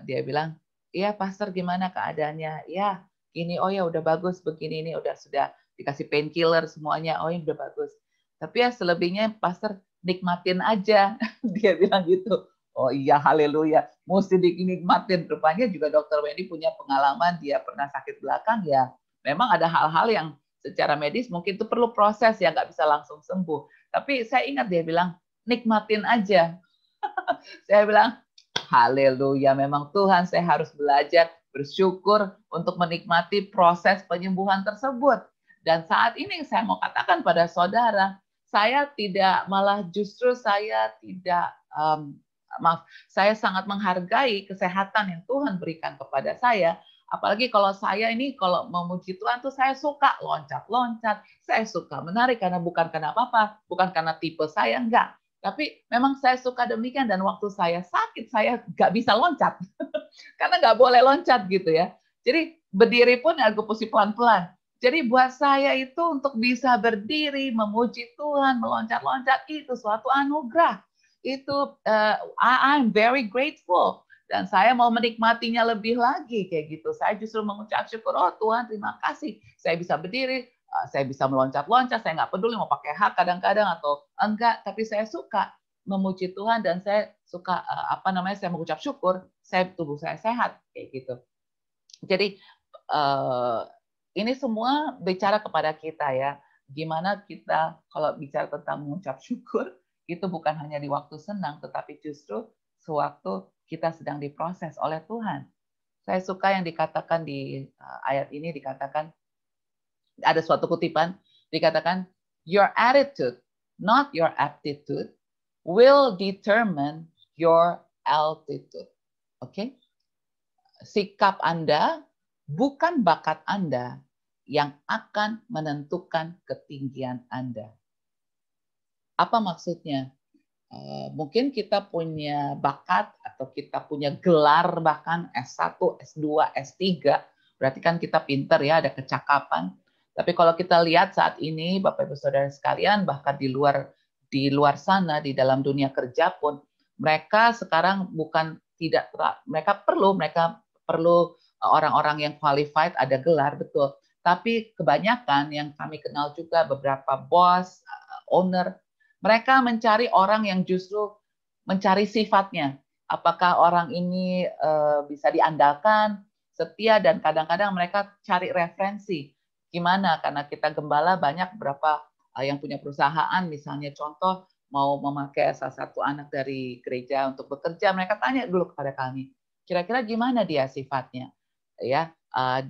dia bilang, iya pastor gimana keadaannya? Ya gini, oh ya udah bagus begini, ini sudah dikasih painkiller semuanya, oh ini udah bagus. Tapi ya selebihnya pastor nikmatin aja, dia bilang gitu. Oh iya, haleluya, mesti dinikmatin. Rupanya juga dokter Wendy punya pengalaman, dia pernah sakit belakang ya. Memang ada hal-hal yang secara medis mungkin itu perlu proses ya, nggak bisa langsung sembuh. Tapi saya ingat dia bilang, nikmatin aja. Saya bilang, haleluya, memang Tuhan, saya harus belajar bersyukur untuk menikmati proses penyembuhan tersebut. Dan saat ini saya mau katakan pada saudara, saya tidak, malah justru saya tidak, saya sangat menghargai kesehatan yang Tuhan berikan kepada saya. Apalagi kalau saya ini, kalau memuji Tuhan tuh saya suka loncat-loncat, saya suka menari, karena bukan karena apa-apa, bukan karena tipe saya, enggak. Tapi memang saya suka demikian, dan waktu saya sakit, saya nggak bisa loncat. Karena nggak boleh loncat gitu ya. Jadi berdiri pun aku mesti pelan-pelan. Jadi buat saya itu untuk bisa berdiri, memuji Tuhan, meloncat-loncat, itu suatu anugerah. Itu I'm very grateful. Dan saya mau menikmatinya lebih lagi kayak gitu. Saya justru mengucap syukur, oh Tuhan terima kasih. Saya bisa berdiri, saya bisa meloncat-loncat, saya nggak peduli mau pakai hak kadang-kadang atau enggak, tapi saya suka memuji Tuhan, dan saya suka saya mengucap syukur, tubuh saya sehat kayak gitu. Jadi ini semua bicara kepada kita ya, gimana kita kalau bicara tentang mengucap syukur, itu bukan hanya di waktu senang, tetapi justru sewaktu kita sedang diproses oleh Tuhan. Saya suka yang dikatakan di ayat ini, dikatakan, ada suatu kutipan, dikatakan, your attitude, not your aptitude, will determine your altitude. Oke? Sikap Anda, bukan bakat Anda, yang akan menentukan ketinggian Anda. Apa maksudnya? Mungkin kita punya bakat atau kita punya gelar bahkan S1, S2, S3, berarti kan kita pinter ya, ada kecakapan. Tapi kalau kita lihat saat ini, Bapak Ibu Saudara sekalian, bahkan di luar sana, di dalam dunia kerja pun, mereka sekarang mereka perlu orang-orang yang qualified, ada gelar, betul. Tapi kebanyakan yang kami kenal juga beberapa bos, owner, mereka mencari orang yang justru mencari sifatnya. Apakah orang ini bisa diandalkan, setia, dan kadang-kadang mereka cari referensi. Gimana? Karena kita gembala banyak beberapa yang punya perusahaan, misalnya contoh mau memakai salah satu anak dari gereja untuk bekerja, mereka tanya dulu kepada kami, kira-kira gimana dia sifatnya, ya.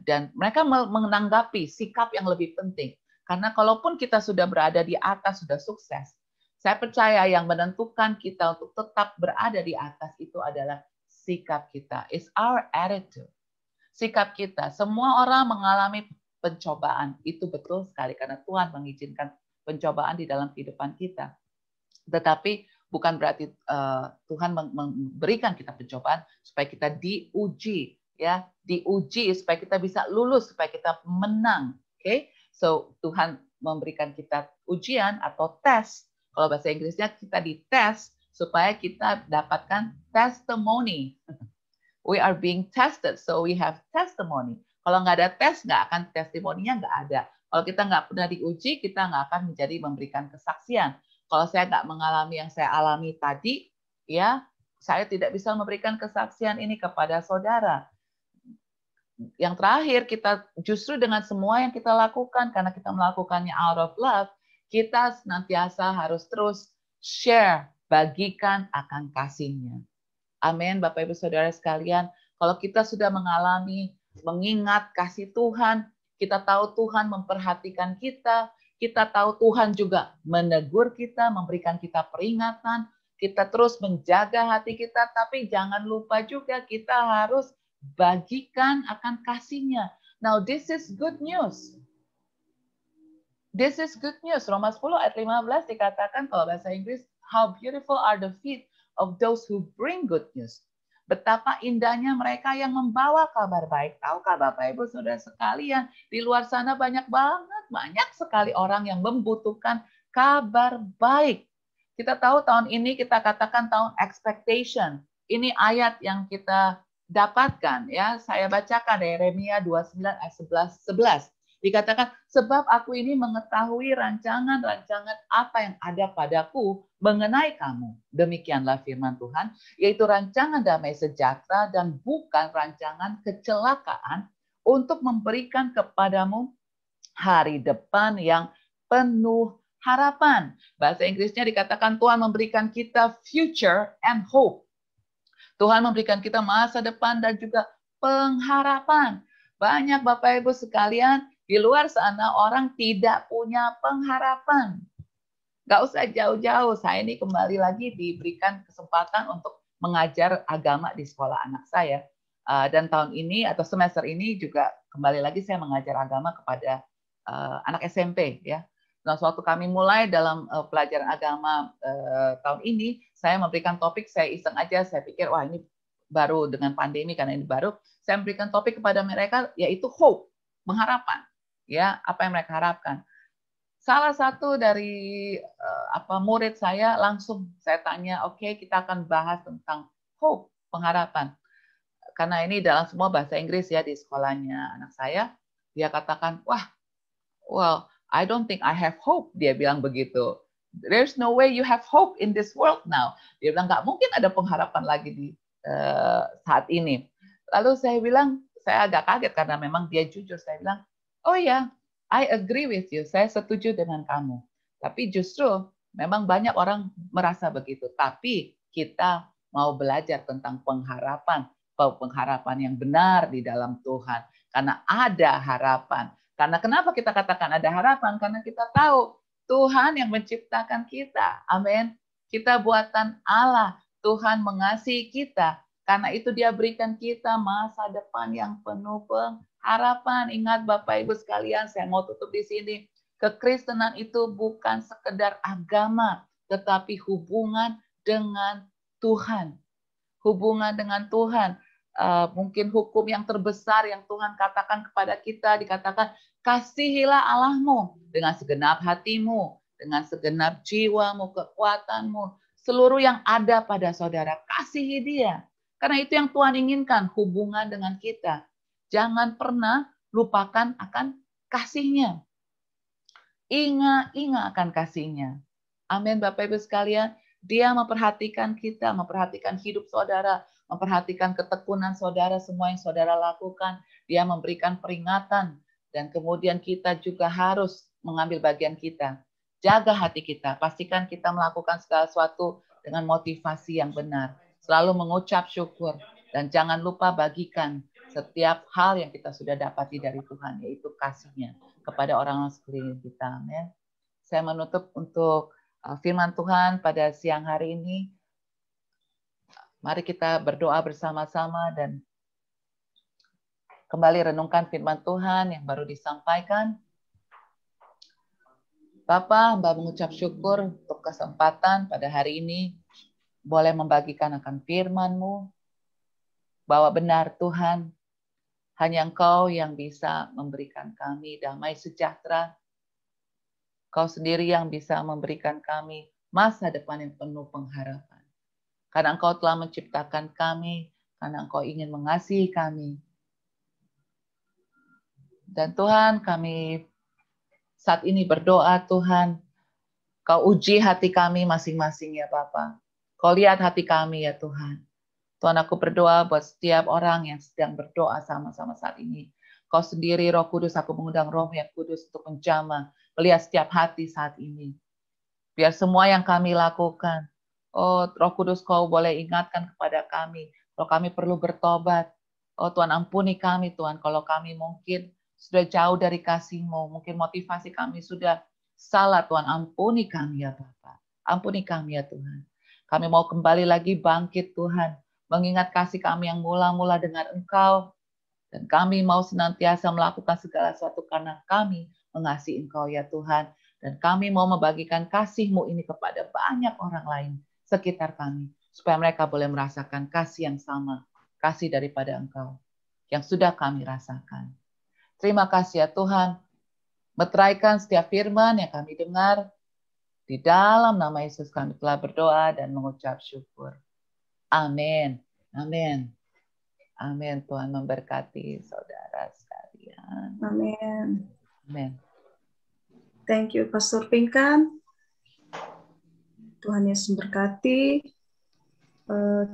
Dan mereka menanggapi sikap yang lebih penting. Karena kalaupun kita sudah berada di atas, sudah sukses, saya percaya yang menentukan kita untuk tetap berada di atas itu adalah sikap kita. It's our attitude. Sikap kita. Semua orang mengalami pencobaan. Itu betul sekali karena Tuhan mengizinkan pencobaan di dalam kehidupan kita. Tetapi bukan berarti Tuhan memberikan kita pencobaan supaya kita diuji, ya, diuji supaya kita bisa lulus, supaya kita menang. Okay? So Tuhan memberikan kita ujian atau tes. Kalau bahasa Inggrisnya kita dites supaya kita dapatkan testimony. We are being tested, so we have testimony. Kalau nggak ada tes, nggak akan testimoninya nggak ada. Kalau kita nggak pernah diuji, kita nggak akan memberikan kesaksian. Kalau saya nggak mengalami yang saya alami tadi, ya saya tidak bisa memberikan kesaksian ini kepada saudara. Yang terakhir, kita justru dengan semua yang kita lakukan, karena kita melakukannya out of love, kita senantiasa harus terus share, bagikan akan kasih-Nya. Amin, Bapak Ibu Saudara sekalian. Kalau kita sudah mengingat kasih Tuhan, kita tahu Tuhan memperhatikan kita, kita tahu Tuhan juga menegur kita, memberikan kita peringatan, kita terus menjaga hati kita, tapi jangan lupa juga kita harus bagikan akan kasih-Nya. Now, this is good news. This is good news. Roma 10 ayat 15 dikatakan kalau bahasa Inggris, how beautiful are the feet of those who bring good news. Betapa indahnya mereka yang membawa kabar baik. Tahukah Bapak Ibu Saudara sekalian, di luar sana banyak sekali orang yang membutuhkan kabar baik. Kita tahu tahun ini kita katakan tahun expectation. Ini ayat yang kita dapatkan, ya. Saya bacakan dari Yeremia 29 ayat 11. Dikatakan, sebab aku ini mengetahui rancangan-rancangan apa yang ada padaku mengenai kamu. Demikianlah firman Tuhan, yaitu rancangan damai sejahtera dan bukan rancangan kecelakaan untuk memberikan kepadamu hari depan yang penuh harapan. Bahasa Inggrisnya dikatakan Tuhan memberikan kita future and hope. Tuhan memberikan kita masa depan dan juga pengharapan. Banyak Bapak Ibu sekalian, di luar sana orang tidak punya pengharapan. Gak usah jauh-jauh, saya ini kembali lagi diberikan kesempatan untuk mengajar agama di sekolah anak saya. Dan tahun ini atau semester ini juga kembali lagi saya mengajar agama kepada anak SMP. Ya. Nah, suatu kami mulai dalam pelajaran agama tahun ini, saya memberikan topik, saya iseng aja, saya pikir wah ini baru dengan pandemi karena ini baru, saya memberikan topik kepada mereka yaitu hope, pengharapan. Ya, apa yang mereka harapkan. Salah satu dari murid saya langsung saya tanya, oke, kita akan bahas tentang hope, pengharapan. Karena ini dalam semua bahasa Inggris ya di sekolahnya anak saya, dia katakan, well, I don't think I have hope, dia bilang begitu. There's no way you have hope in this world now. Dia bilang nggak mungkin ada pengharapan lagi di saat ini. Lalu saya bilang, saya agak kaget karena memang dia jujur. Saya bilang, oh ya, I agree with you. Saya setuju dengan kamu. Tapi justru memang banyak orang merasa begitu. Tapi kita mau belajar tentang pengharapan. Pengharapan yang benar di dalam Tuhan. Karena ada harapan. Karena kenapa kita katakan ada harapan? Karena kita tahu Tuhan yang menciptakan kita. Amin. Kita buatan Allah. Tuhan mengasihi kita. Karena itu dia berikan kita masa depan yang penuh pengharapan. Ingat Bapak Ibu sekalian, saya mau tutup di sini. Kekristenan itu bukan sekedar agama, tetapi hubungan dengan Tuhan. Hubungan dengan Tuhan. Mungkin hukum yang terbesar yang Tuhan katakan kepada kita, dikatakan, kasihilah Allahmu dengan segenap hatimu, dengan segenap jiwamu, kekuatanmu, seluruh yang ada pada saudara. Kasihi dia. Karena itu yang Tuhan inginkan, hubungan dengan kita. Jangan pernah lupakan akan kasihnya. Ingat akan kasihnya. Amin, Bapak Ibu sekalian. Dia memperhatikan kita, memperhatikan hidup saudara, memperhatikan ketekunan saudara, semua yang saudara lakukan. Dia memberikan peringatan. Dan kemudian kita juga harus mengambil bagian kita. Jaga hati kita, pastikan kita melakukan segala sesuatu dengan motivasi yang benar. Selalu mengucap syukur. Dan jangan lupa bagikan setiap hal yang kita sudah dapati dari Tuhan, yaitu kasih-Nya kepada orang-orang sekeliling kita. Amin. Saya menutup untuk firman Tuhan pada siang hari ini. Mari kita berdoa bersama-sama dan kembali renungkan firman Tuhan yang baru disampaikan. Bapa, hamba mengucap syukur untuk kesempatan pada hari ini boleh membagikan akan firman-Mu, bahwa benar Tuhan, hanya Engkau yang bisa memberikan kami damai sejahtera. Kau sendiri yang bisa memberikan kami masa depan yang penuh pengharapan. Karena Engkau telah menciptakan kami, karena Engkau ingin mengasihi kami. Dan Tuhan, kami saat ini berdoa, Tuhan, Kau uji hati kami masing-masing ya Bapa. Kau lihat hati kami ya Tuhan. Tuhan, aku berdoa buat setiap orang yang sedang berdoa sama-sama saat ini. Kau sendiri, Roh Kudus, aku mengundang Roh yang Kudus untuk menjamah, melihat setiap hati saat ini. Biar semua yang kami lakukan, oh Roh Kudus, Kau boleh ingatkan kepada kami, kalau kami perlu bertobat. Oh Tuhan, ampuni kami Tuhan, kalau kami mungkin sudah jauh dari kasih-Mu, mungkin motivasi kami sudah salah Tuhan, ampuni kami ya Bapa. Ampuni kami ya Tuhan. Kami mau kembali lagi bangkit Tuhan, mengingat kasih kami yang mula-mula dengan Engkau, dan kami mau senantiasa melakukan segala sesuatu karena kami mengasihi Engkau ya Tuhan, dan kami mau membagikan kasih-Mu ini kepada banyak orang lain sekitar kami, supaya mereka boleh merasakan kasih yang sama, kasih daripada Engkau, yang sudah kami rasakan. Terima kasih ya Tuhan, meteraikan setiap firman yang kami dengar, di dalam nama Yesus kami telah berdoa dan mengucap syukur. Amin. Amin. Amin. Tuhan memberkati saudara sekalian. Amin. Amin. Thank you, Pastor Pinkan. Tuhan Yesus memberkati.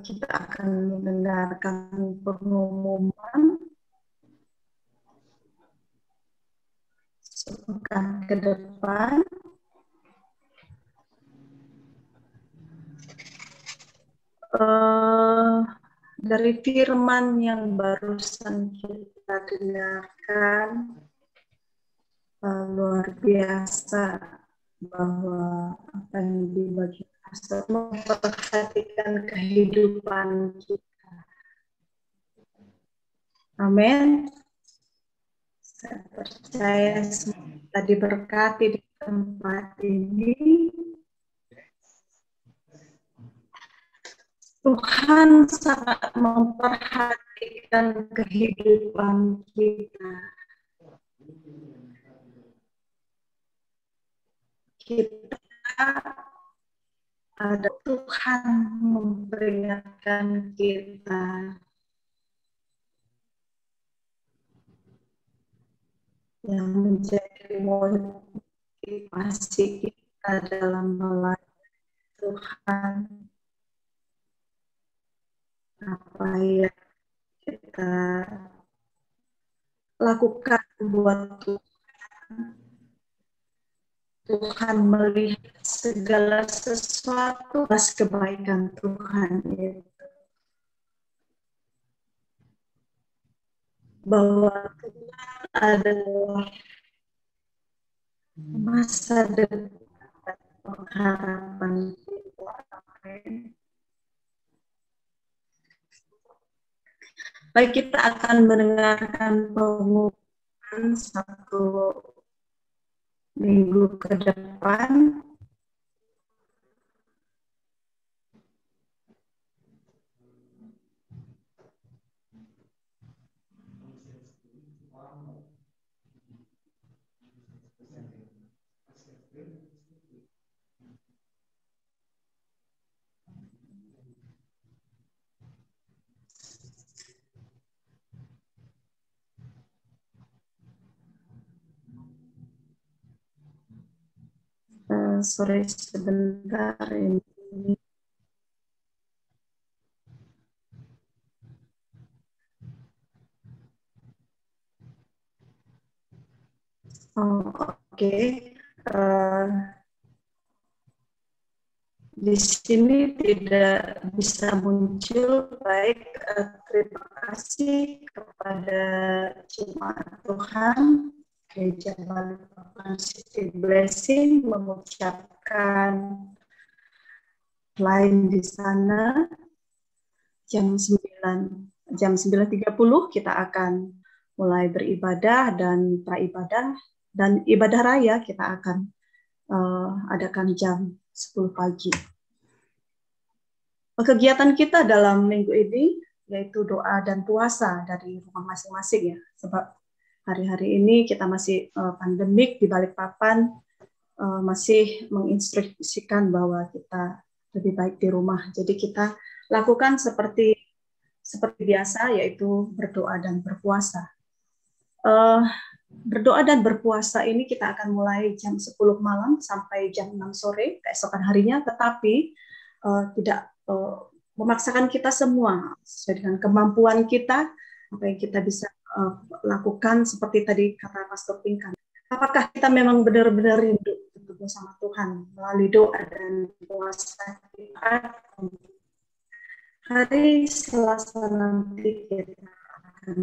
Kita akan mendengarkan pengumuman sepekan ke depan. Dari firman yang barusan kita dengarkan, luar biasa bahwa apa yang dibagi pastor memperhatikan kehidupan kita. Amin. Saya percaya kita diberkati di tempat ini. Tuhan sangat memperhatikan kehidupan kita. Kita ada Tuhan memperingatkan kita. Yang menjadi motivasi kita dalam melayani Tuhan. Apa yang kita lakukan buat Tuhan. Tuhan melihat segala sesuatu atas kebaikan Tuhan itu. Bahwa Tuhan adalah masa depan pengharapan kita. Baik, kita akan mendengarkan pengumuman 1 minggu ke depan. Sore sebentar ini. Oke. Di sini tidak bisa muncul. Baik, terima kasih kepada jemaat Tuhan Gereja Balikpapan City Blessing mengucapkan lain di sana jam 9.30 kita akan mulai beribadah dan praibadah, dan ibadah raya kita akan adakan jam 10 pagi. Kegiatan kita dalam minggu ini yaitu doa dan puasa dari rumah masing-masing ya, sebab hari-hari ini kita masih pandemik di Balikpapan, masih menginstruksikan bahwa kita lebih baik di rumah. Jadi kita lakukan seperti biasa, yaitu berdoa dan berpuasa. Berdoa dan berpuasa ini kita akan mulai jam 10 malam sampai jam 6 sore keesokan harinya, tetapi tidak memaksakan kita semua, sesuai dengan kemampuan kita, apa yang kita bisa lakukan. Seperti tadi kata Pastor Pinkan, apakah kita memang benar-benar rindu bertemu sama Tuhan melalui doa dan puasa kita? Hari Selasa nanti kita akan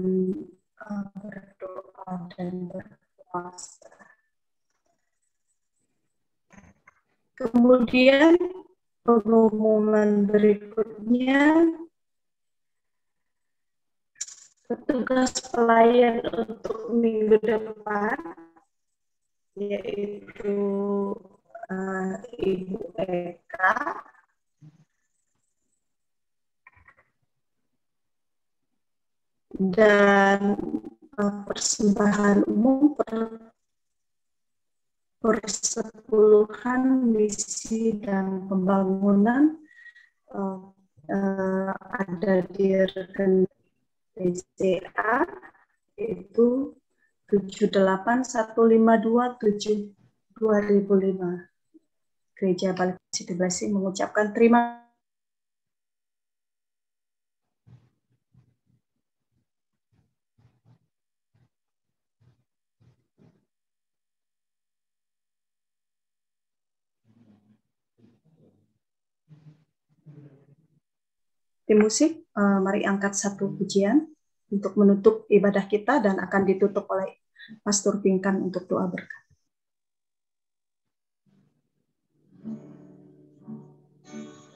berdoa dan berpuasa. Kemudian pengumuman berikutnya, petugas pelayan untuk minggu depan yaitu Ibu Eka, dan persembahan umum persepuluhan misi dan pembangunan ada di rekening BCA itu 781527/2005. Gereja Balikpapan City Blessing mengucapkan terima Tim musik, mari angkat satu pujian untuk menutup ibadah kita dan akan ditutup oleh Pastor Pinkan untuk doa berkat.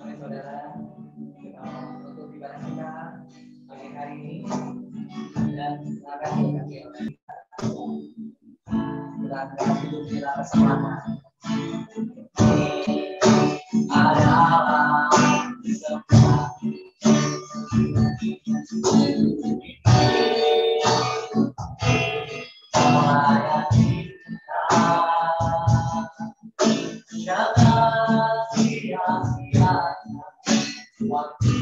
Mari saudara, kita menutup ibadah kita pagi hari ini dan akan diberkati oleh kita hidup kita bersama. Ada Allah semua. Jangan sia-siakan waktu.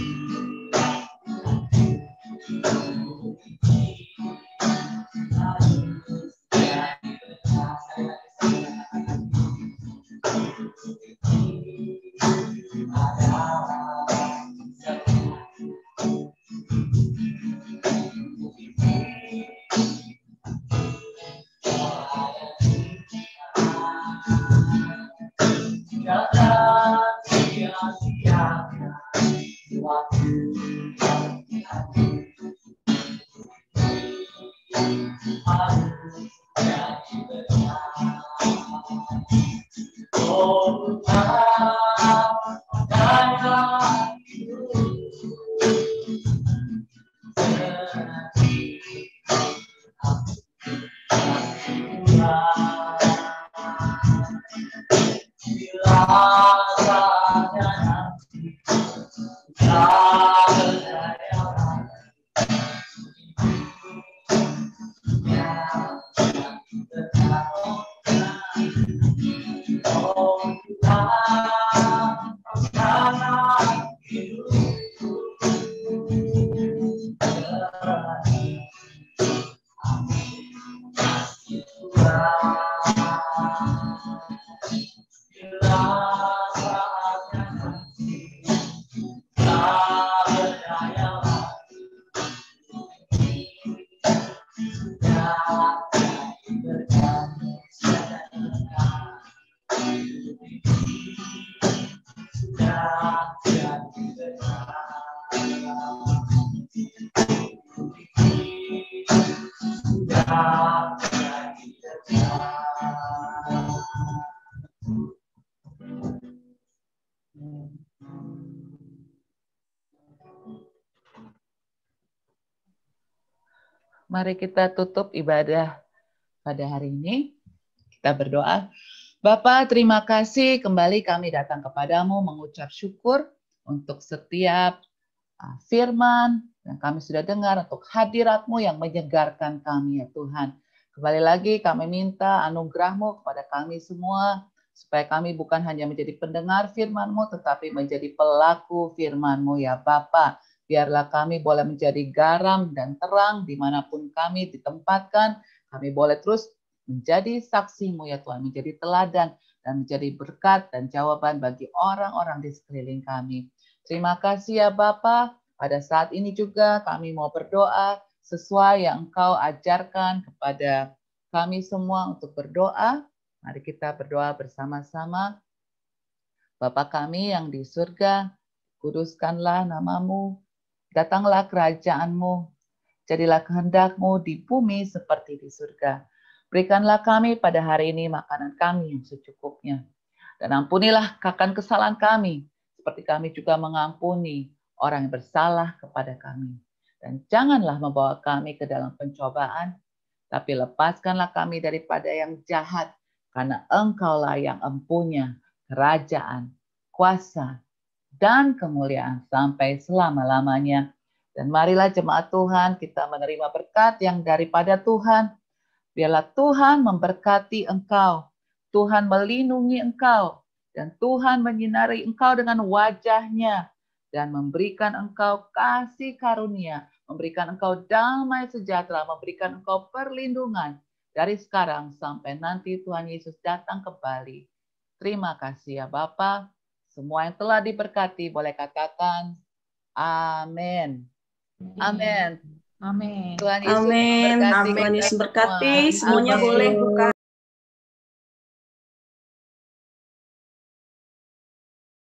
Mari kita tutup ibadah pada hari ini. Kita berdoa. Bapa, terima kasih kembali kami datang kepadamu mengucap syukur untuk setiap firman yang kami sudah dengar, untuk hadirat-Mu yang menyegarkan kami ya Tuhan. Kembali lagi kami minta anugerah-Mu kepada kami semua, supaya kami bukan hanya menjadi pendengar firman-Mu, tetapi menjadi pelaku firman-Mu ya Bapa. Biarlah kami boleh menjadi garam dan terang dimanapun kami ditempatkan. Kami boleh terus menjadi saksi-Mu ya Tuhan, menjadi teladan dan menjadi berkat dan jawaban bagi orang-orang di sekeliling kami. Terima kasih ya Bapa. Pada saat ini juga kami mau berdoa sesuai yang Engkau ajarkan kepada kami semua untuk berdoa. Mari kita berdoa bersama-sama. Bapa kami yang di surga, kuduskanlah nama-Mu. Datanglah kerajaan-Mu, jadilah kehendak-Mu di bumi seperti di surga. Berikanlah kami pada hari ini makanan kami yang secukupnya. Dan ampunilah akan kesalahan kami, seperti kami juga mengampuni orang yang bersalah kepada kami. Dan janganlah membawa kami ke dalam pencobaan, tapi lepaskanlah kami daripada yang jahat, karena Engkaulah yang empunya kerajaan, kuasa, dan kemuliaan sampai selama-lamanya. Dan marilah jemaat Tuhan kita menerima berkat yang daripada Tuhan. Biarlah Tuhan memberkati engkau, Tuhan melindungi engkau, dan Tuhan menyinari engkau dengan wajah-Nya, dan memberikan engkau kasih karunia, memberikan engkau damai sejahtera, memberikan engkau perlindungan dari sekarang sampai nanti Tuhan Yesus datang kembali. Terima kasih ya Bapa. Semua yang telah diberkati boleh katakan amin. Amin. Amin. Tuhan Yesus Amin. memberkati Tuhan kita Yesus semua. berkati. Semuanya Amin. boleh buka